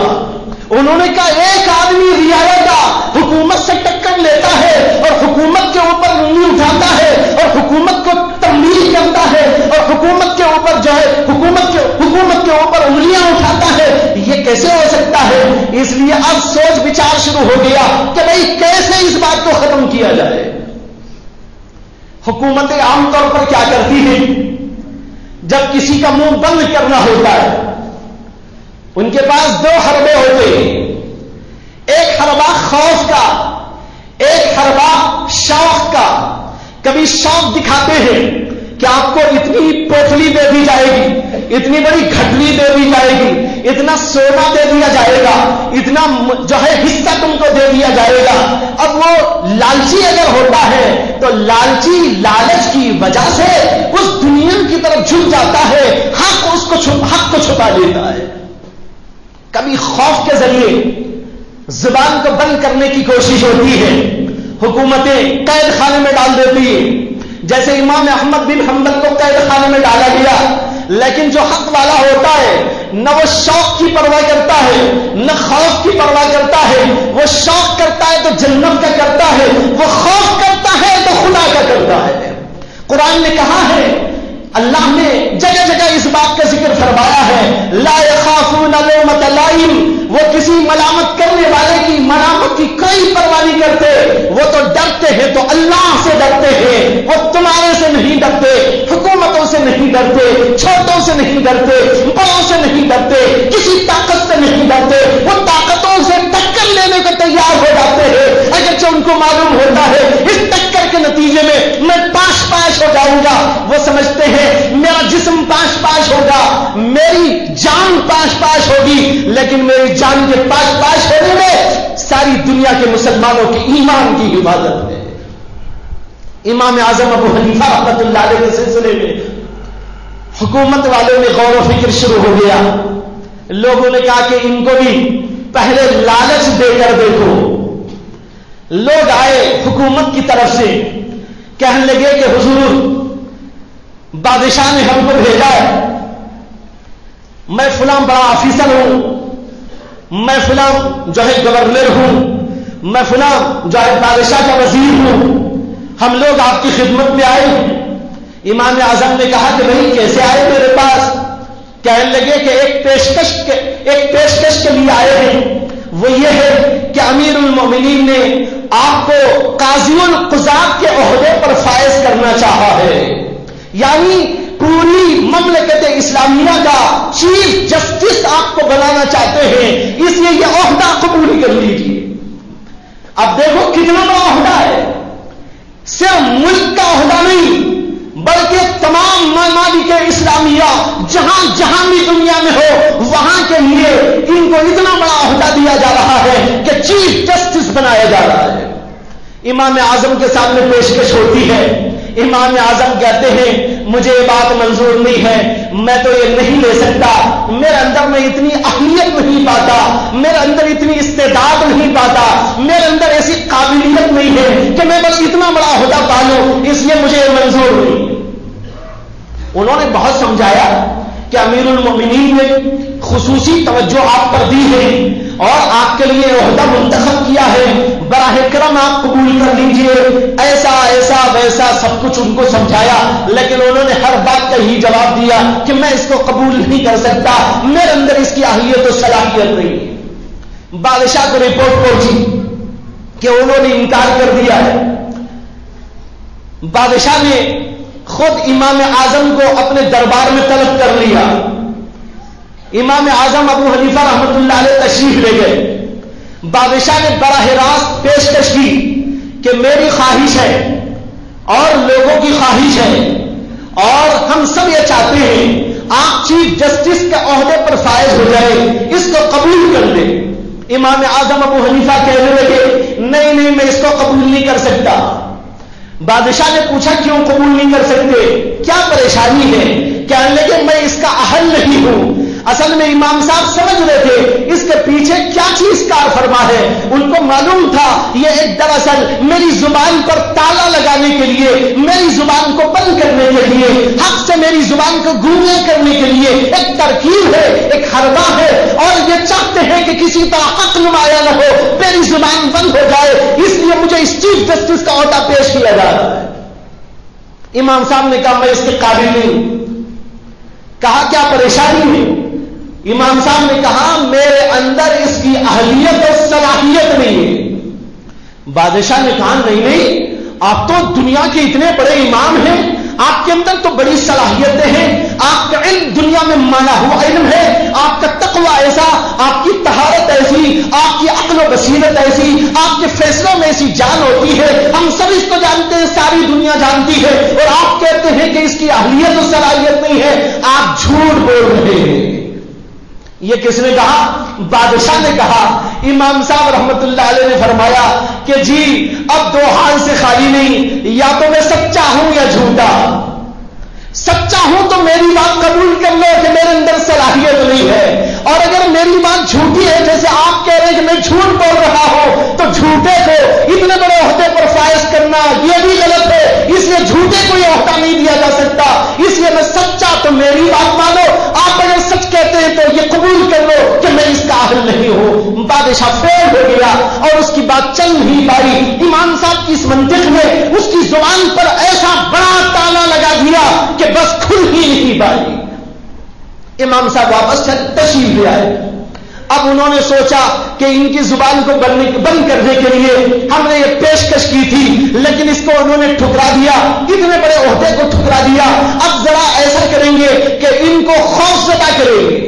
انہوں نے کہا ایک آدمی رعایا کا حکومت سے ٹکر لیتا ہے اور حکومت کے اوپر انگلی اٹھاتا ہے اور حکومت کو تنبیہ کرتا ہے اور حکومت کے اوپر جو ہے حکومت کے اوپر انگلیاں اٹھاتا ہے، یہ کیسے ہو سکتا ہے؟ اس لیے اب سوچ بچار شروع ہو گیا کہ بھئی کیسے اس بات کو ختم کیا جائے۔ حکومتیں عام طور پر کیا کرتی ہیں؟ جب کسی کا منہ بند کرنا ہوتا ہے، ان کے پاس دو حربے ہوتے ہیں، ایک حربہ خوف کا، ایک حربہ شوق کا۔ کبھی شوق دکھاتے ہیں کہ آپ کو اتنی پوتلی دے دی جائے گی، اتنی بڑی گھٹلی دے دی جائے گی، اتنا سونا دے دیا جائے گا، اتنا جو ہے حصہ تم کو دے دیا جائے گا۔ اب وہ لالچی اگر ہوتا ہے تو لالچ کی وجہ سے اس دنیا کی طرف جھک جاتا ہے، حق کو چھپا لیتا ہے۔ کبھی خوف کے ذریعے زبان کو بند کرنے کی کوشش ہوتی ہے، حکومتیں قید خانے میں ڈال دیتی ہے، جیسے امام احمد بن حنبل کو قید خانے میں ڈالا گیا۔ لیکن جو حق والا ہوتا ہے نہ وہ شوق کی پرواہ کرتا ہے نہ خوف کی پرواہ کرتا ہے، وہ شوق کرتا ہے تو جنت کا کرتا ہے، وہ خوف کرتا ہے تو خدا کا کرتا ہے۔ قرآن نے کہا ہے، اللہ نے جگہ جگہ اس بات کا ذکر فرمایا ہے، لا یخافون لومۃ لائم، وہ کسی ملامت کرنے والے کی ملامت کی کوئی پرواہ نہیں کرتے، وہ تو ڈرتے ہیں تو اللہ سے ڈرتے ہیں، وہ تمہارے سے نہیں ڈرتے، حکومتوں سے نہیں ڈرتے، چھوٹوں سے نہیں ڈرتے، بڑوں سے نہیں ڈرتے، کسی طاقت سے نہیں ڈرتے، وہ طاقتوں سے ٹکر لینے کو تیار ہو جاتے ہیں، اگرچہ ان کو معلوم ہوتا ہے اس ٹکر کے نتیجے میں پاش پاش ہو جاؤں گا۔ وہ سمجھتے ہیں میرا جسم پاش پاش ہوگا، میری جان پاش پاش ہوگی، لیکن میری جان کے پاش پاش ہونے میں ساری دنیا کے مسلمانوں کے ایمان کی حفاظت ہے۔ امام اعظم ابو حنیفہ رحمۃ اللہ علیہ کے سلسلے میں حکومت والوں میں غور و فکر شروع ہو گیا۔ لوگوں نے کہا کہ ان کو بھی پہلے لالچ دے کر دیکھو۔ لوگ آئے حکومت کی طرف سے، کہنے لگے کہ حضور بادشاہ نے ہم کو بھیجا ہے، میں فلاں بڑا آفیسر ہوں، میں فلاں جو ہے گورنر ہوں، میں فلاں جو ہے بادشاہ کا وزیر ہوں، ہم لوگ آپ کی خدمت میں آئے ہیں۔ امام اعظم نے کہا کہ بھائی کیسے آئے میرے پاس؟ کہنے لگے کہ ایک پیشکش کے لیے آئے ہیں، وہ یہ ہے کہ امیر المومنین نے آپ کو قاضی القضات کے عہدے پر فائز کرنا چاہا ہے، یعنی پوری مملکت اسلامیہ کا چیف جسٹس آپ کو بنانا چاہتے ہیں، اس لیے یہ عہدہ قبول کر لیجیے۔ اب دیکھو کتنا بڑا عہدہ ہے، صرف ملک کا عہدہ نہیں بلکہ تمام ممالک اسلامیہ جہاں جہاں بھی دنیا میں ہو وہاں کے لیے ان کو اتنا بڑا عہدہ دیا جا رہا ہے کہ چیف جسٹس بنایا جا رہا ہے۔ امام اعظم کے سامنے پیشکش ہوتی ہے، امام اعظم کہتے ہیں مجھے یہ بات منظور نہیں ہے، میں تو یہ نہیں لے سکتا، میرے اندر میں اتنی اہلیت نہیں پاتا، میرے اندر اتنی استعداد نہیں پاتا، میرے اندر ایسی قابلیت نہیں ہے کہ میں بس اتنا بڑا عہدہ پالوں، اس لیے مجھے یہ منظور نہیں۔ انہوں نے بہت سمجھایا کہ امیر المومنین نے خصوصی توجہ آپ پر دی ہے اور آپ کے لیے عہدہ منتخب کیا ہے، براہ کرم آپ قبول کر لیجئے، ایسا ایسا ویسا سب کچھ ان کو سمجھایا، لیکن انہوں نے ہر بات کا ہی جواب دیا کہ میں اس کو قبول نہیں کر سکتا، میرے اندر اس کی اہلیت و صلاحیت نہیں۔ بادشاہ کو رپورٹ پہنچی کہ انہوں نے انکار کر دیا ہے۔ بادشاہ نے خود امام اعظم کو اپنے دربار میں طلب کر لیا امام اعظم ابو حنیفہ رحمۃ اللہ علیہ تشریف لے گئے. بادشاہ نے براہ راست پیشکش کی کہ میری خواہش ہے اور لوگوں کی خواہش ہے اور ہم سب یہ چاہتے ہیں آپ چیف جسٹس کے عہدے پر فائز ہو جائے, اس کو قبول کر لیں. امام اعظم ابو حنیفہ کہنے لگے نہیں میں اس کو قبول نہیں کر سکتا. بادشاہ نے پوچھا کیوں قبول نہیں کر سکتے, کیا پریشانی ہے؟ کہنے لگے میں اس کا اہل نہیں ہوں. اصل میں امام صاحب سمجھ رہے تھے اس کے پیچھے کیا چیز کار فرما ہے. ان کو معلوم تھا یہ ایک دراصل میری زبان پر تالا لگانے کے لیے, میری زبان کو بند کرنے کے لیے, حق سے میری زبان کو گونگا کرنے کے لیے ایک ترکیب ہے, ایک حربہ ہے, اور یہ چاہتے ہیں کہ کسی طرح حق نمایاں نہ ہو, میری زبان بند ہو جائے, اس لیے مجھے اس چیف جسٹس کا عہدہ پیش کیا جا رہا ہے. امام صاحب نے کہا میں اس کے قابل نہیں. کہا کیا پریشانی ہے؟ امام صاحب نے کہا میرے اندر اس کی اہلیت اور صلاحیت نہیں ہے. بادشاہ نے کہا نہیں آپ تو دنیا کے اتنے بڑے امام ہیں, آپ کے اندر تو بڑی صلاحیتیں ہیں, آپ کا علم دنیا میں مانا ہوا علم ہے, آپ کا تقوی ایسا, آپ کی طہارت ایسی, آپ کی عقل و بصیرت ایسی, آپ کے فیصلوں میں ایسی جان ہوتی ہے, ہم سب اس کو جانتے ہیں, ساری دنیا جانتی ہے, اور آپ کہتے ہیں کہ اس کی اہلیت و صلاحیت نہیں ہے, آپ جھوٹ بول رہے ہیں. یہ کس نے کہا؟ بادشاہ نے کہا. امام صاحب رحمت اللہ علیہ نے فرمایا کہ جی اب دو حال سے خالی نہیں, یا تو میں سچا ہوں یا جھوٹا. سچا ہوں تو میری بات قبول کر لو کہ میرے اندر صلاحیت نہیں ہے, اور اگر میری بات جھوٹی ہے جیسے آپ کہہ رہے ہیں کہ میں جھوٹ بول رہا ہوں, تو جھوٹے کو اتنے بڑے عہدے پر فائز کرنا یہ بھی غلط ہے, اس لیے جھوٹے کو یہ عہدہ نہیں دیا جا سکتا. اس لیے میں سچا تو میری بات مانو, آپ اگر سچ کہتے ہیں تو یہ قبول کر لو کہ میں اس کا اہل نہیں ہوں. بادشاہ فیل ہو گیا اور اس کی بات چل نہیں پائی. امام صاحب کی اس منطق نے اس کی زبان پر ایسا بڑا تالا لگا دیا کہ بس کھل ہی نہیں پائی. امام صاحب واپس تشریف لے آئے. اب انہوں نے سوچا کہ ان کی زبان کو بند کرنے کے لیے ہم نے یہ پیشکش کی تھی, لیکن اس کو انہوں نے ٹھکرا دیا, اتنے بڑے عہدے کو ٹھکرا دیا. اب ذرا ایسا کریں گے کہ ان کو خوف زدہ کریں گے,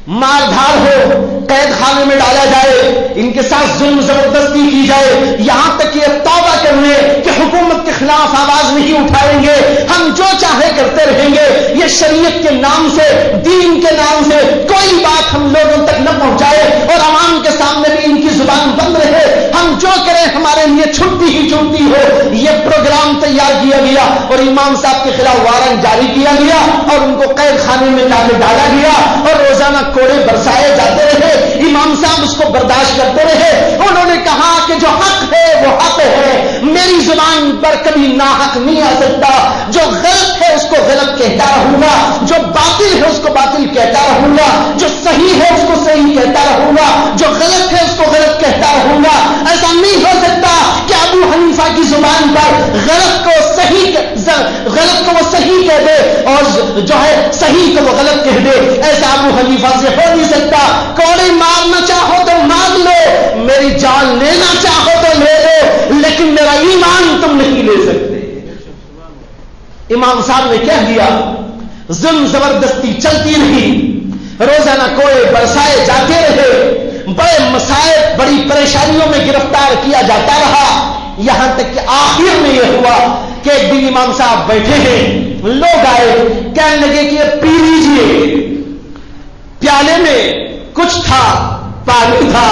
مار دھاڑ ہو, قید خانے میں ڈالا جائے, ان کے ساتھ ظلم زبردستی کی جائے, یہاں تک کہ یہ توبہ کر لیں کہ حکومت کے خلاف آواز نہیں اٹھائیں گے, ہم جو چاہے کرتے رہیں گے, یہ شریعت کے نام سے, دین کے نام سے کوئی بات ہم لوگوں تک نہ پہنچائے, اور عوام کے سامنے بھی ان کی زبان بند رہے, ہم جو کریں ہمارے لیے چھٹی ہی چھٹی ہو. یہ پروگرام تیار کیا گیا اور امام صاحب کے خلاف وارنٹ جاری کیا گیا اور ان کو قید خانے میں جا کے ڈالا گیا, اور روزانہ کوڑے برسائے جاتے رہے. امام صاحب اس کو برداشت کرتے رہے. انہوں نے کہا کہ جو حق ہے وہ حق ہے, میری زبان پر کبھی ناحق نہیں آ سکتا, جو غلط ہے اس کو غلط کہتا رہوں گا, جو باطل ہے اس کو باطل کہتا رہوں گا, جو صحیح ہے اس کو صحیح کہتا رہوں گا, جو غلط ہے اس کو غلط کہتا رہوں گا. ایسا نہیں ہو سکتا کہ ابو حنیفہ کی زبان پر غلط کو وہ صحیح کہہ دے اور جو ہے صحیح کو وہ غلط کہہ دے. ایسا ابو حنیفہ سے ہو نہیں سکتا. کوڑے مارنا چاہو تو مار لو, میری جان لینا چاہو تو لے لو, لیکن میرا ایمان تم نہیں لے سکتے. امام صاحب نے کہہ دیا, ظلم زبردستی چلتی رہی, روزانہ کوڑے برسائے جاتے رہے, بڑے مسائل بڑی پریشانیوں میں گرفتار کیا جاتا رہا, یہاں تک کہ آخر میں یہ ہوا کہ ایک دن امام صاحب بیٹھے ہیں, لوگ آئے, کہنے لگے کہ یہ پی لیجیے. پیالے میں کچھ تھا, پانی تھا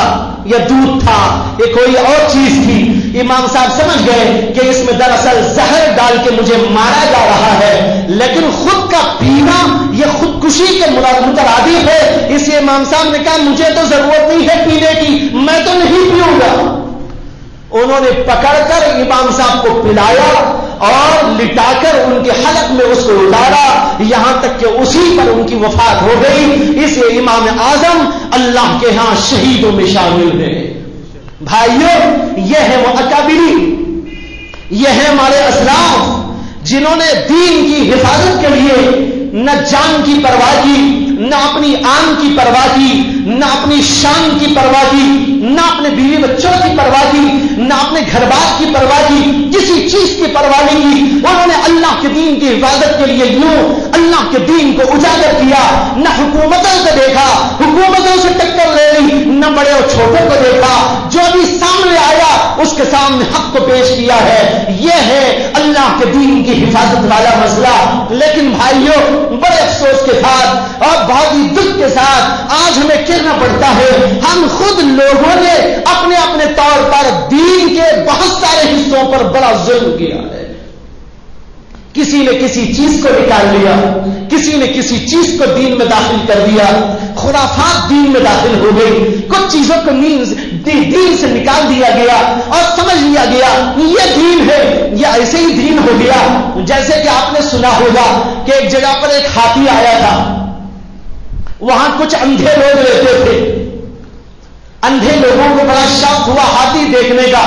یا دودھ تھا یا کوئی اور چیز تھی. امام صاحب سمجھ گئے کہ اس میں دراصل زہر ڈال کے مجھے مارا جا رہا ہے, لیکن خود کا پینا یہ خودکشی کے مترادف ہے. اس لیے امام صاحب نے کہا مجھے تو ضرورت نہیں ہے پینے کی, میں تو نہیں پیوں گا. انہوں نے پکڑ کر امام صاحب کو پلایا اور لٹا کر ان کے حلق میں اس کو اتارا, یہاں تک کہ اسی پر ان کی وفات ہو گئی. اس لیے امام اعظم اللہ کے ہاں شہیدوں میں شامل ہیں. بھائیوں, یہ ہے وہ اکابری, یہ ہے ہمارے اسلاف جنہوں نے دین کی حفاظت کے لیے نہ جان کی پرواہ کی, نہ اپنی آن کی پرواہ کی, نہ اپنی شان کی پرواہ کی, نہ اپنے بیوی بچوں کی پرواہ کی, نہ اپنے گھر بار کی پرواہ کی, کسی چیز کی پرواہ نہیں کی. انہوں نے اللہ کے دین کی حفاظت کے لیے یوں اللہ کے دین کو اجاگر کیا, نہ حکومتوں کو دیکھا چھوٹے کو دیکھا، جو بھی سامنے آیا اس کے سامنے حق کو پیش کیا ہے۔ یہ ہے اللہ کے دین کی حفاظت والا مسئلہ۔ لیکن بھائیوں، بڑے افسوس کے ساتھ اور بہت ہی دکھ کے ساتھ آج ہمیں کہنا پڑتا ہے، ہم خود لوگوں نے اپنے اپنے طور پر دین کے بہت سارے حصوں پر بڑا ظلم کیا ہے۔ کسی نے کسی چیز کو نکال لیا، کسی نے کسی چیز کو دین میں داخل کر دیا، خرافات دین میں داخل ہو گئی، کچھ چیزوں کو دین سے نکال دیا گیا اور سمجھ لیا گیا یہ دین ہے، یہ ایسے ہی دین ہو گیا۔ جیسے کہ آپ نے سنا ہوگا کہ ایک جگہ پر ایک ہاتھی آیا تھا، وہاں کچھ اندھے لوگ رہتے تھے، اندھے لوگوں کو بڑا شوق ہوا ہاتھی دیکھنے کا،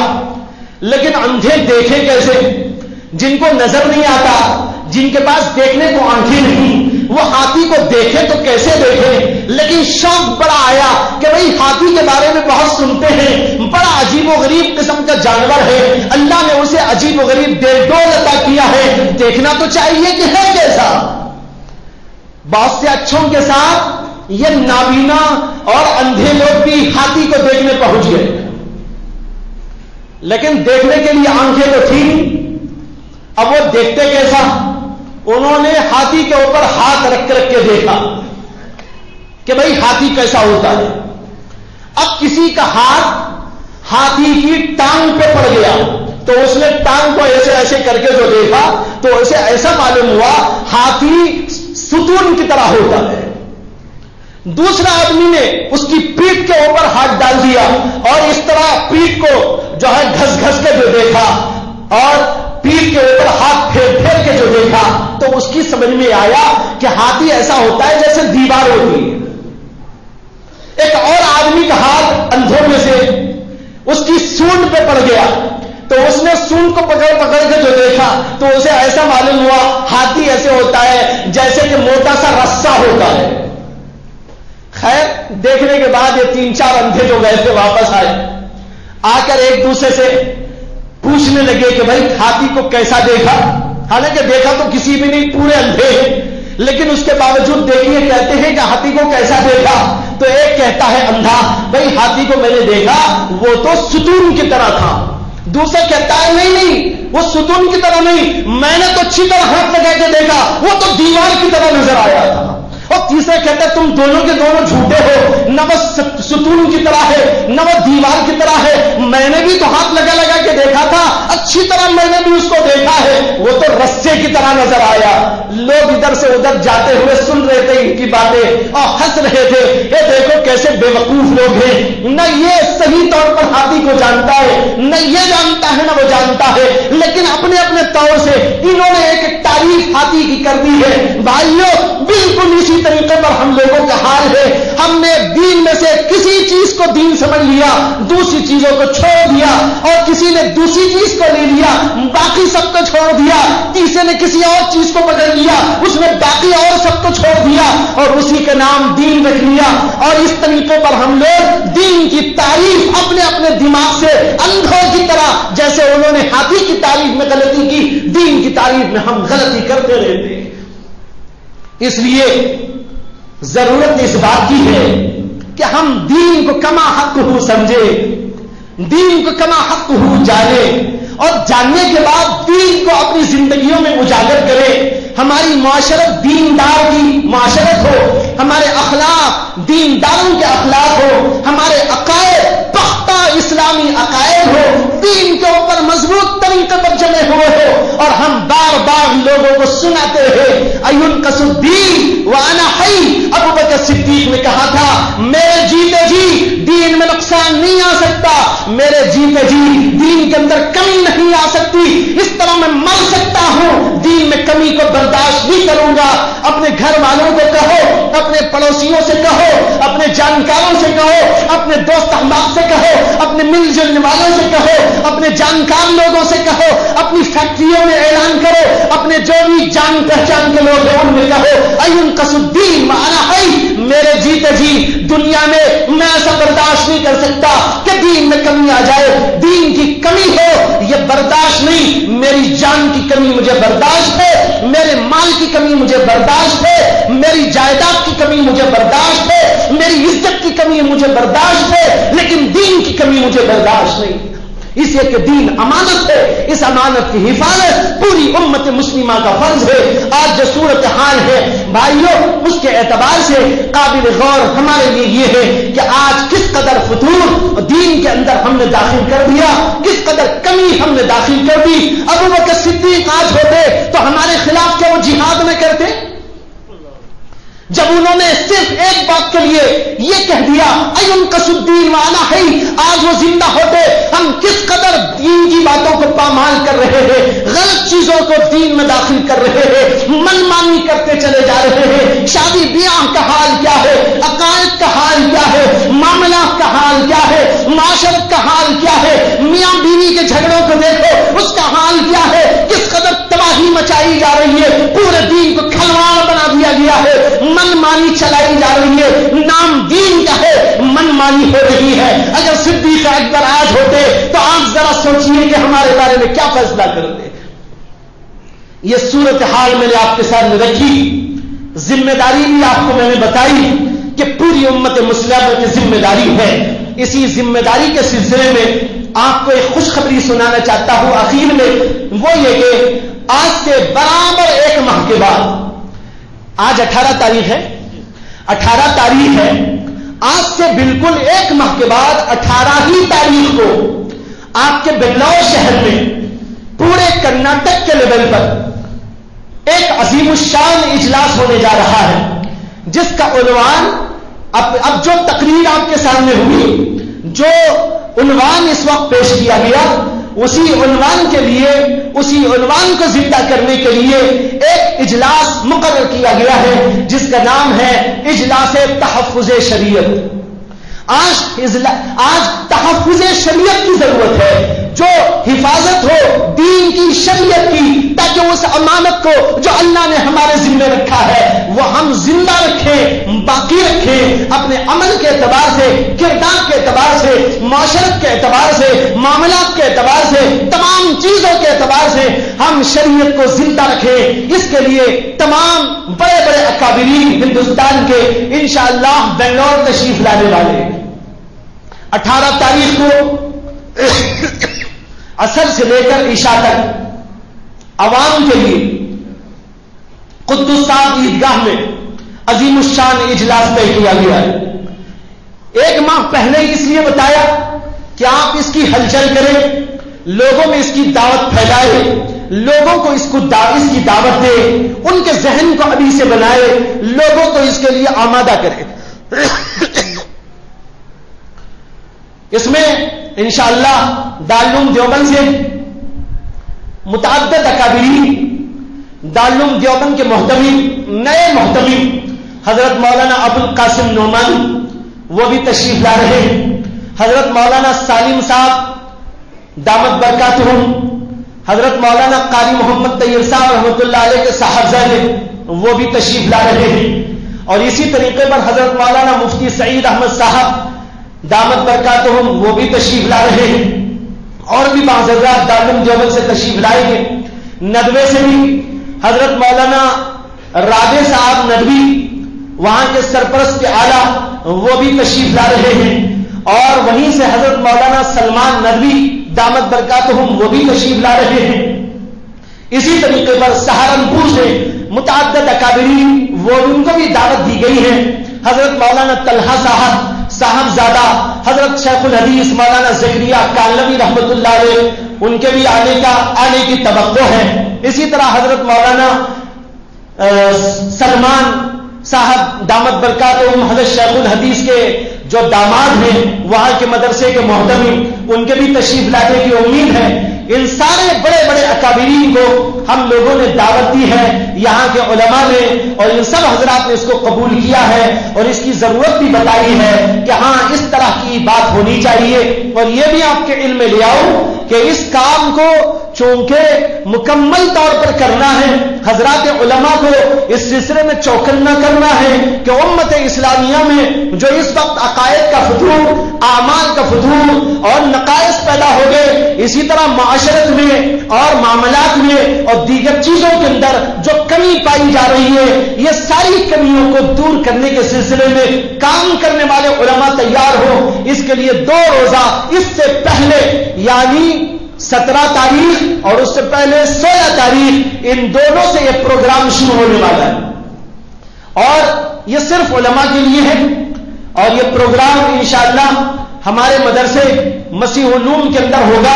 لیکن اندھے دیکھیں کیسے؟ جن کو نظر نہیں آتا، جن کے پاس دیکھنے کو آنکھیں نہیں، وہ ہاتھی کو دیکھیں تو کیسے دیکھیں؟ لیکن شوق بڑا آیا کہ بھئی ہاتھی کے بارے میں بہت سنتے ہیں، بڑا عجیب و غریب قسم کا جانور ہے، اللہ نے اسے عجیب و غریب دل ڈول عطا کیا ہے، دیکھنا تو چاہیے کہ ہے کیسا۔ بہت سے اچھوں کے ساتھ یہ نابینا اور اندھے لوگ بھی ہاتھی کو دیکھنے پہنچ گئے، لیکن دیکھنے کے لیے آنکھیں تو تھی۔ اب وہ دیکھتے کیسا؟ انہوں نے ہاتھی کے اوپر ہاتھ رکھ کے دیکھا کہ بھئی ہاتھی کیسا ہوتا ہے۔ اب کسی کا ہاتھ ہاتھی کی ٹانگ پہ پڑ گیا تو اس نے ٹانگ کو ایسے ایسے کر کے جو دیکھا تو اسے ایسا معلوم ہوا ہاتھی ستون کی طرح ہوتا ہے۔ دوسرا آدمی نے اس کی پیٹھ کے اوپر ہاتھ ڈال دیا اور اس طرح پیٹھ کو جو ہے گھس گھس کے جو دیکھا اور پیٹھ کے اوپر ہاتھ پھیر پھیر کے جو دیکھا تو اس کی سمجھ میں آیا کہ ہاتھی ایسا ہوتا ہے جیسے دیوار ہوتی ہے۔ ایک اور آدمی کا ہاتھ اندھوں میں سے اس کی سونڈ پہ پڑ گیا تو اس نے سونڈ کو پکڑ پکڑ کے جو دیکھا تو اسے ایسا معلوم ہوا ہاتھی ایسے ہوتا ہے جیسے کہ موٹا سا رسہ ہوتا ہے۔ خیر، دیکھنے کے بعد یہ 3-4 اندھے جو گئے تھے واپس آئے، آ کر ایک دوسرے سے پوچھنے لگے کہ بھائی ہاتھی کو کیسا دیکھا؟ حالانکہ دیکھا تو کسی بھی نہیں، پورے اندھے ہیں، لیکن اس کے باوجود دیکھیے کہتے ہیں کہ ہاتھی کو کیسا دیکھا؟ تو ایک کہتا ہے اندھا، بھائی ہاتھی کو میں نے دیکھا وہ تو ستون کی طرح تھا۔ دوسرا کہتا ہے نہیں، وہ ستون کی طرح نہیں، میں نے تو اچھی طرح ہاتھ لگا کے دیکھا، وہ تو دیوار کی طرح نظر آیا تھا۔ اور تیسرا کہتا ہے تم دونوں کے دونوں جھوٹے ہو، نہ وہ ستون کی طرح ہے نہ وہ دیوار کی طرح ہے، میں نے بھی تو ہاتھ لگا لگا کے دیکھا تھا، اچھی طرح میں نے بھی اس کو دیکھا ہے، وہ تو رسے کی طرح نظر آیا۔ لوگ ادھر سے ادھر جاتے ہوئے سن رہے تھے ان کی باتیں اور ہنس رہے تھے، یہ دیکھو کیسے بے وقوف لوگ ہیں، نہ یہ صحیح طور پر ہاتھی کو جانتا ہے، نہ یہ جانتا ہے نہ وہ جانتا ہے، لیکن اپنے اپنے طور سے انہوں نے ایک تعریف ہاتھی کی کر دی ہے۔ بھائیوں، بالکل اسی طریقے پر ہم لوگوں کا حال ہے، ہم نے دین میں سے کسی چیز کو دین سمجھ لیا، دوسری چیزوں کو چھوڑ دیا، اور کسی نے دوسری چیز کو لے لیا، باقی سب کو چھوڑ دیا، تیسرے نے کسی اور چیز کو پکڑ لیا، اس نے باقی اور سب کو چھوڑ دیا اور اسی کا نام دین رکھ لیا۔ اور اس طریقے پر ہم لوگ دین کی تعریف اپنے اپنے دماغ سے اندھوں کی طرح، جیسے انہوں نے ہاتھی کی تعریف میں غلطی کی، دین کی تعریف میں ہم غلطی کرتے رہتے ہیں۔ اس لیے ضرورت اس بات کی ہے کہ ہم دین کو کما حق ہو سمجھے، دین کو کما حق ہو جانے، اور جاننے کے بعد دین کو اپنی زندگیوں میں اجاگر کریں۔ ہماری معاشرت دیندار کی معاشرت ہو، ہمارے اخلاق دینداروں کے اخلاق ہو، ہمارے عقائد پختہ اسلامی عقائد ہو، دین کے اوپر مضبوط طریقے پر جمے ہوئے ہو، اور ہم بار بار لوگوں کو سناتے ہیں اَيُنْقَصُ الدِّينُ وَأَنَا حَيٌّ۔ ابو بکر صدیق نے کہا تھا میرے جیتے جی دین میں نقصان نہیں آ سکتا، میرے جیتے جی دین کے اندر کمی نہیں آ سکتی، اس طرح میں مر سکتا ہوں، دین میں کمی کو برداشت نہیں کروں گا۔ اپنے گھر والوں کو کہو، اپنے پڑوسیوں سے کہو، اپنے جانکاروں سے کہو، اپنے دوست احباب سے کہو، اپنے مل جلنے والوں سے کہو، اپنے جانکار لوگوں سے کہو، اپنی فیکٹریوں میں اعلان کرو، اپنے جو بھی جان پہچان کے لوگ ہیں ان میں کہو اَيُنْقَصُ الدِّينُ وَأَنَا حَيٌّ، میرے جیتے جی دنیا میں میں ایسا برداشت نہیں کر سکتا کہ دین میں کمی آ جائے، دین کی کمی ہو یہ برداشت نہیں، میری جان کی کمی مجھے برداشت ہے، میرے مال کی کمی مجھے برداشت ہے، میری جائیداد کی کمی مجھے برداشت ہے، میری عزت کی کمی مجھے برداشت ہے، لیکن دین کی کمی مجھے برداشت نہیں، اس لیے کہ دین امانت ہے، اس امانت کی حفاظت پوری امت مسلمہ کا فرض ہے۔ آج جو صورتحال ہے بھائیوں، اس کے اعتبار سے قابل غور ہمارے لیے یہ ہے کہ آج کس قدر فتور دین کے اندر ہم نے داخل کر دیا، کس قدر کمی ہم نے داخل کر دی۔ ابو بکر صدیق آج ہوتے تو ہمارے خلاف کیا وہ جہاد نہ کرتے؟ جب انہوں نے صرف ایک بات کے لیے یہ کہہ دیا اَيُنْقَصُ الدِّينُ وَأَنَا حَيٌّ، آج وہ زندہ ہوتے ہم کس قدر دین کی باتوں کو پامال کر رہے ہیں، غلط چیزوں کو دین میں داخل کر رہے ہیں، من مانی کرتے چلے جا رہے ہیں۔ شادی بیاہ کا حال کیا ہے، عقائد کا حال کیا ہے، معاملات کا حال کیا ہے، معاشرت کا حال کیا ہے، میاں بیوی کے جھگڑوں کو دیکھو اس کا حال کیا ہے، کس قدر تباہی مچائی جا رہی ہے، پورے دین کو کھلواڑ بنا دیا گیا ہے، من مانی چلائی جا رہی ہے، نام دین کا ہے، من مانی ہو رہی ہے۔ اگر صدیق اکبر آج ہوتے تو آپ ذرا سوچئے کہ ہمارے بارے میں کیا فیصلہ کرتے۔ یہ صورتحال میں نے آپ کے سامنے رکھی، ذمہ داری بھی آپ کو میں نے بتائی کہ پوری امت مسلمہ کی ذمہ داری ہے۔ اسی ذمہ داری کے سلسلے میں آپ کو ایک خوشخبری سنانا چاہتا ہوں آخر میں، وہ یہ کہ آج سے برابر ایک ماہ کے بعد، آج 18 تاریخ ہے، 18 تاریخ ہے، آج سے بالکل ایک ماہ کے بعد 18 تاریخ کو آپ کے بنگلور شہر میں پورے کرناٹک کے لیول پر ایک عظیم الشان اجلاس ہونے جا رہا ہے، جس کا عنوان اب جو تقریر آپ کے سامنے ہوئی، جو عنوان اس وقت پیش کیا گیا، اسی عنوان کے لیے، اسی عنوان کو زندہ کرنے کے لیے ایک اجلاس مقرر کیا گیا ہے جس کا نام ہے اجلاس تحفظ شریعت۔ آج تحفظ شریعت کی ضرورت ہے، جو حفاظت ہو دین کی، شریعت کی، تاکہ اس امانت کو جو اللہ نے ہمارے ذمہ رکھا ہے وہ ہم زندہ رکھیں، باقی رکھیں، اپنے عمل کے اعتبار سے، کردار کے اعتبار سے، معاشرت کے اعتبار سے، معاملات کے اعتبار سے، تمام چیزوں کے اعتبار سے ہم شریعت کو زندہ رکھیں۔ اس کے لیے تمام بڑے بڑے اکابرین ہندوستان کے انشاءاللہ بنگلور تشریف لانے والے 18 تاریخ کو عصر سے لے کر عشاء تک عوام کے لیے قدس صاحب عیدگاہ میں عظیم الشان اجلاس طے کیا گیا ہے۔ ایک ماہ پہلے اس لیے بتایا کہ آپ اس کی ہلچل کریں، لوگوں میں اس کی دعوت پھیلائے، لوگوں کو اس کی دعوت دے، ان کے ذہن کو ابھی سے بنائے، لوگوں کو اس کے لیے آمادہ کرے۔ اس میں انشاءاللہ دارالعلوم دیوبند سے متعدد اکابرین، دارالعلوم دیوبند کے محتمم، نئے محتمم حضرت مولانا ابوالقاسم نعمانی وہ بھی تشریف لا رہے ہیں، حضرت مولانا سالم صاحب دامت برکاتہم، حضرت مولانا قاری محمد طیب صاحب رحمۃ اللہ علیہ کے صاحبزادے وہ بھی تشریف لا رہے ہیں، اور اسی طریقے پر حضرت مولانا مفتی سعید احمد صاحب دامت برکاتہم وہ بھی تشریف لا رہے ہیں، اور بھی بعض حضرات دارالعلوم دیوبند سے تشریف لائیں گے۔ ندوے سے بھی حضرت مولانا رابع صاحب ندوی وہاں کے سرپرست اعلیٰ وہ بھی تشریف لا رہے ہیں، اور وہیں سے حضرت مولانا سلمان ندوی دامت برکاتہم وہ بھی تشریف لا رہے ہیں۔ اسی طریقے پر سہارنپور سے متعدد اکابرین وہ ان کو بھی دعوت دی گئی ہے، حضرت مولانا طلحہ صاحبزادہ حضرت شیخ الحدیث مولانا زکریا کالنوی رحمۃ اللہ علیہ ان کے بھی آنے کی توقع ہے۔ اسی طرح حضرت مولانا سلمان صاحب دامت برکاتہم حضرت شیخ الحدیث کے جو داماد ہیں وہاں کے مدرسے کے محتمم ان کے بھی تشریف لانے کی امید ہے۔ ان سارے بڑے بڑے اکابرین کو ہم لوگوں نے دعوت دی ہے، یہاں کے علماء نے اور ان سب حضرات نے اس کو قبول کیا ہے اور اس کی ضرورت بھی بتائی ہے کہ ہاں اس طرح کی بات ہونی چاہیے۔ اور یہ بھی آپ کے علم میں لے آؤں کہ اس کام کو چونکہ مکمل طور پر کرنا ہے، حضرات علماء کو اس سلسلے میں چوکنا کرنا ہے کہ امت اسلامیہ میں جو اس وقت عقائد کا فتور، اعمال کا فتور اور نقائص پیدا ہو گئے، اسی طرح معاشرت میں اور معاملات میں اور دیگر چیزوں کے اندر جو کمی پائی جا رہی ہے، یہ ساری کمیوں کو دور کرنے کے سلسلے میں کام کرنے والے علماء تیار ہو، اس کے لیے 2 روزہ اس سے پہلے یعنی 17 تاریخ اور اس سے پہلے 16 تاریخ ان دونوں سے یہ پروگرام شروع ہونے والا ہے اور یہ صرف علماء کے لیے ہے اور یہ پروگرام انشاءاللہ ہمارے مدرسے مسیح علوم کے اندر ہوگا.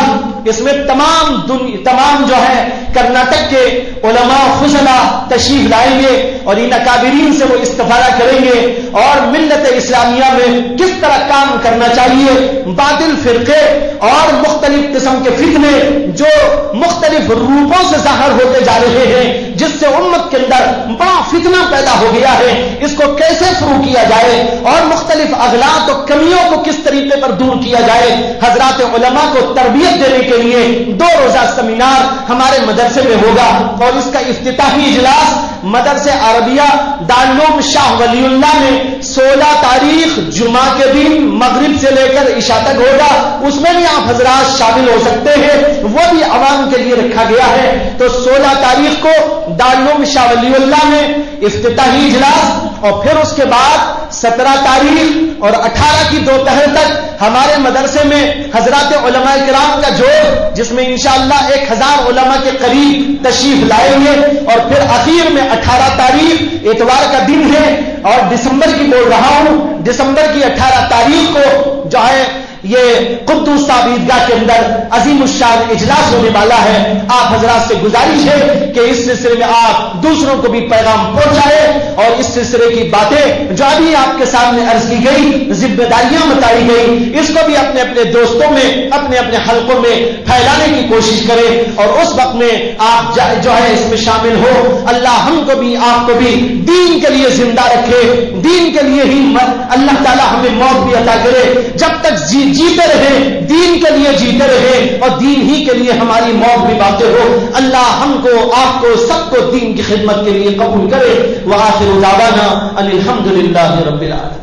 اس میں تمام جو ہے کرناٹک کے علماء فضلاء تشریف لائیں گے اور ان اکابرین سے وہ استفادہ کریں گے اور ملت اسلامیہ میں کس طرح کام کرنا چاہیے. باطل فرقے اور مختلف قسم کے فتنے جو مختلف روپوں سے ظاہر ہوتے جا رہے ہیں جس سے امت کے اندر بڑا فتنہ پیدا ہو گیا ہے, اس کو کیسے شروع کیا جائے اور مختلف اغلاط و کمیوں کو کس طریقے پر دور کیا جائے. حضرات علماء کو تربیت دینے کے لیے 2 روزہ سیمینار ہمارے مدرسے میں ہوگا اور اس کا افتتاحی اجلاس مدرسے عربیہ دارالعلوم شاہ ولی اللہ میں 16 تاریخ جمعہ کے دن مغرب سے لے کر عشاء تک ہوگا. اس میں بھی آپ حضرات شامل ہو سکتے ہیں, وہ بھی عوام کے لیے رکھا گیا ہے. تو 16 تاریخ کو دارالعلوم شاہ ولی اللہ میں افتتاحی اجلاس اور پھر اس کے بعد 17 تاریخ اور 18 کی دوپہر تک ہمارے مدرسے میں حضرات علماء کرام کا جوڑ جس میں انشاءاللہ 1000 علماء کے قریب تشریف لائیں گے اور پھر اخیر میں 18 تاریخ اتوار کا دن ہے اور دسمبر کی بول رہا ہوں, دسمبر کی 18 تاریخ کو جو ہے یہ قدوس صاحب عیدگاہ کے اندر عظیم الشان اجلاس ہونے والا ہے. آپ حضرات سے گزارش ہے کہ اس سلسلے میں آپ دوسروں کو بھی پیغام پہنچائے اور اس سلسلے کی باتیں جو ابھی آپ کے سامنے عرض کی گئی, ذمہ داریاں بتائی گئی, اس کو بھی اپنے اپنے دوستوں میں اپنے اپنے حلقوں میں پھیلانے کی کوشش کریں اور اس وقت میں آپ جو ہے اس میں شامل ہو. اللہ ہم کو بھی آپ کو بھی دین کے لیے زندہ رکھے, دین کے لیے ہی اللہ تعالی ہمیں موت بھی عطا کرے. جب تک جیتے رہے دین کے لیے جیتے رہے اور دین ہی کے لیے ہماری موت بھی باقی ہو. اللہ ہم کو آپ کو سب کو دین کی خدمت کے لیے قبول کرے. وآخر دعوانا ان الحمد للہ رب العالمین.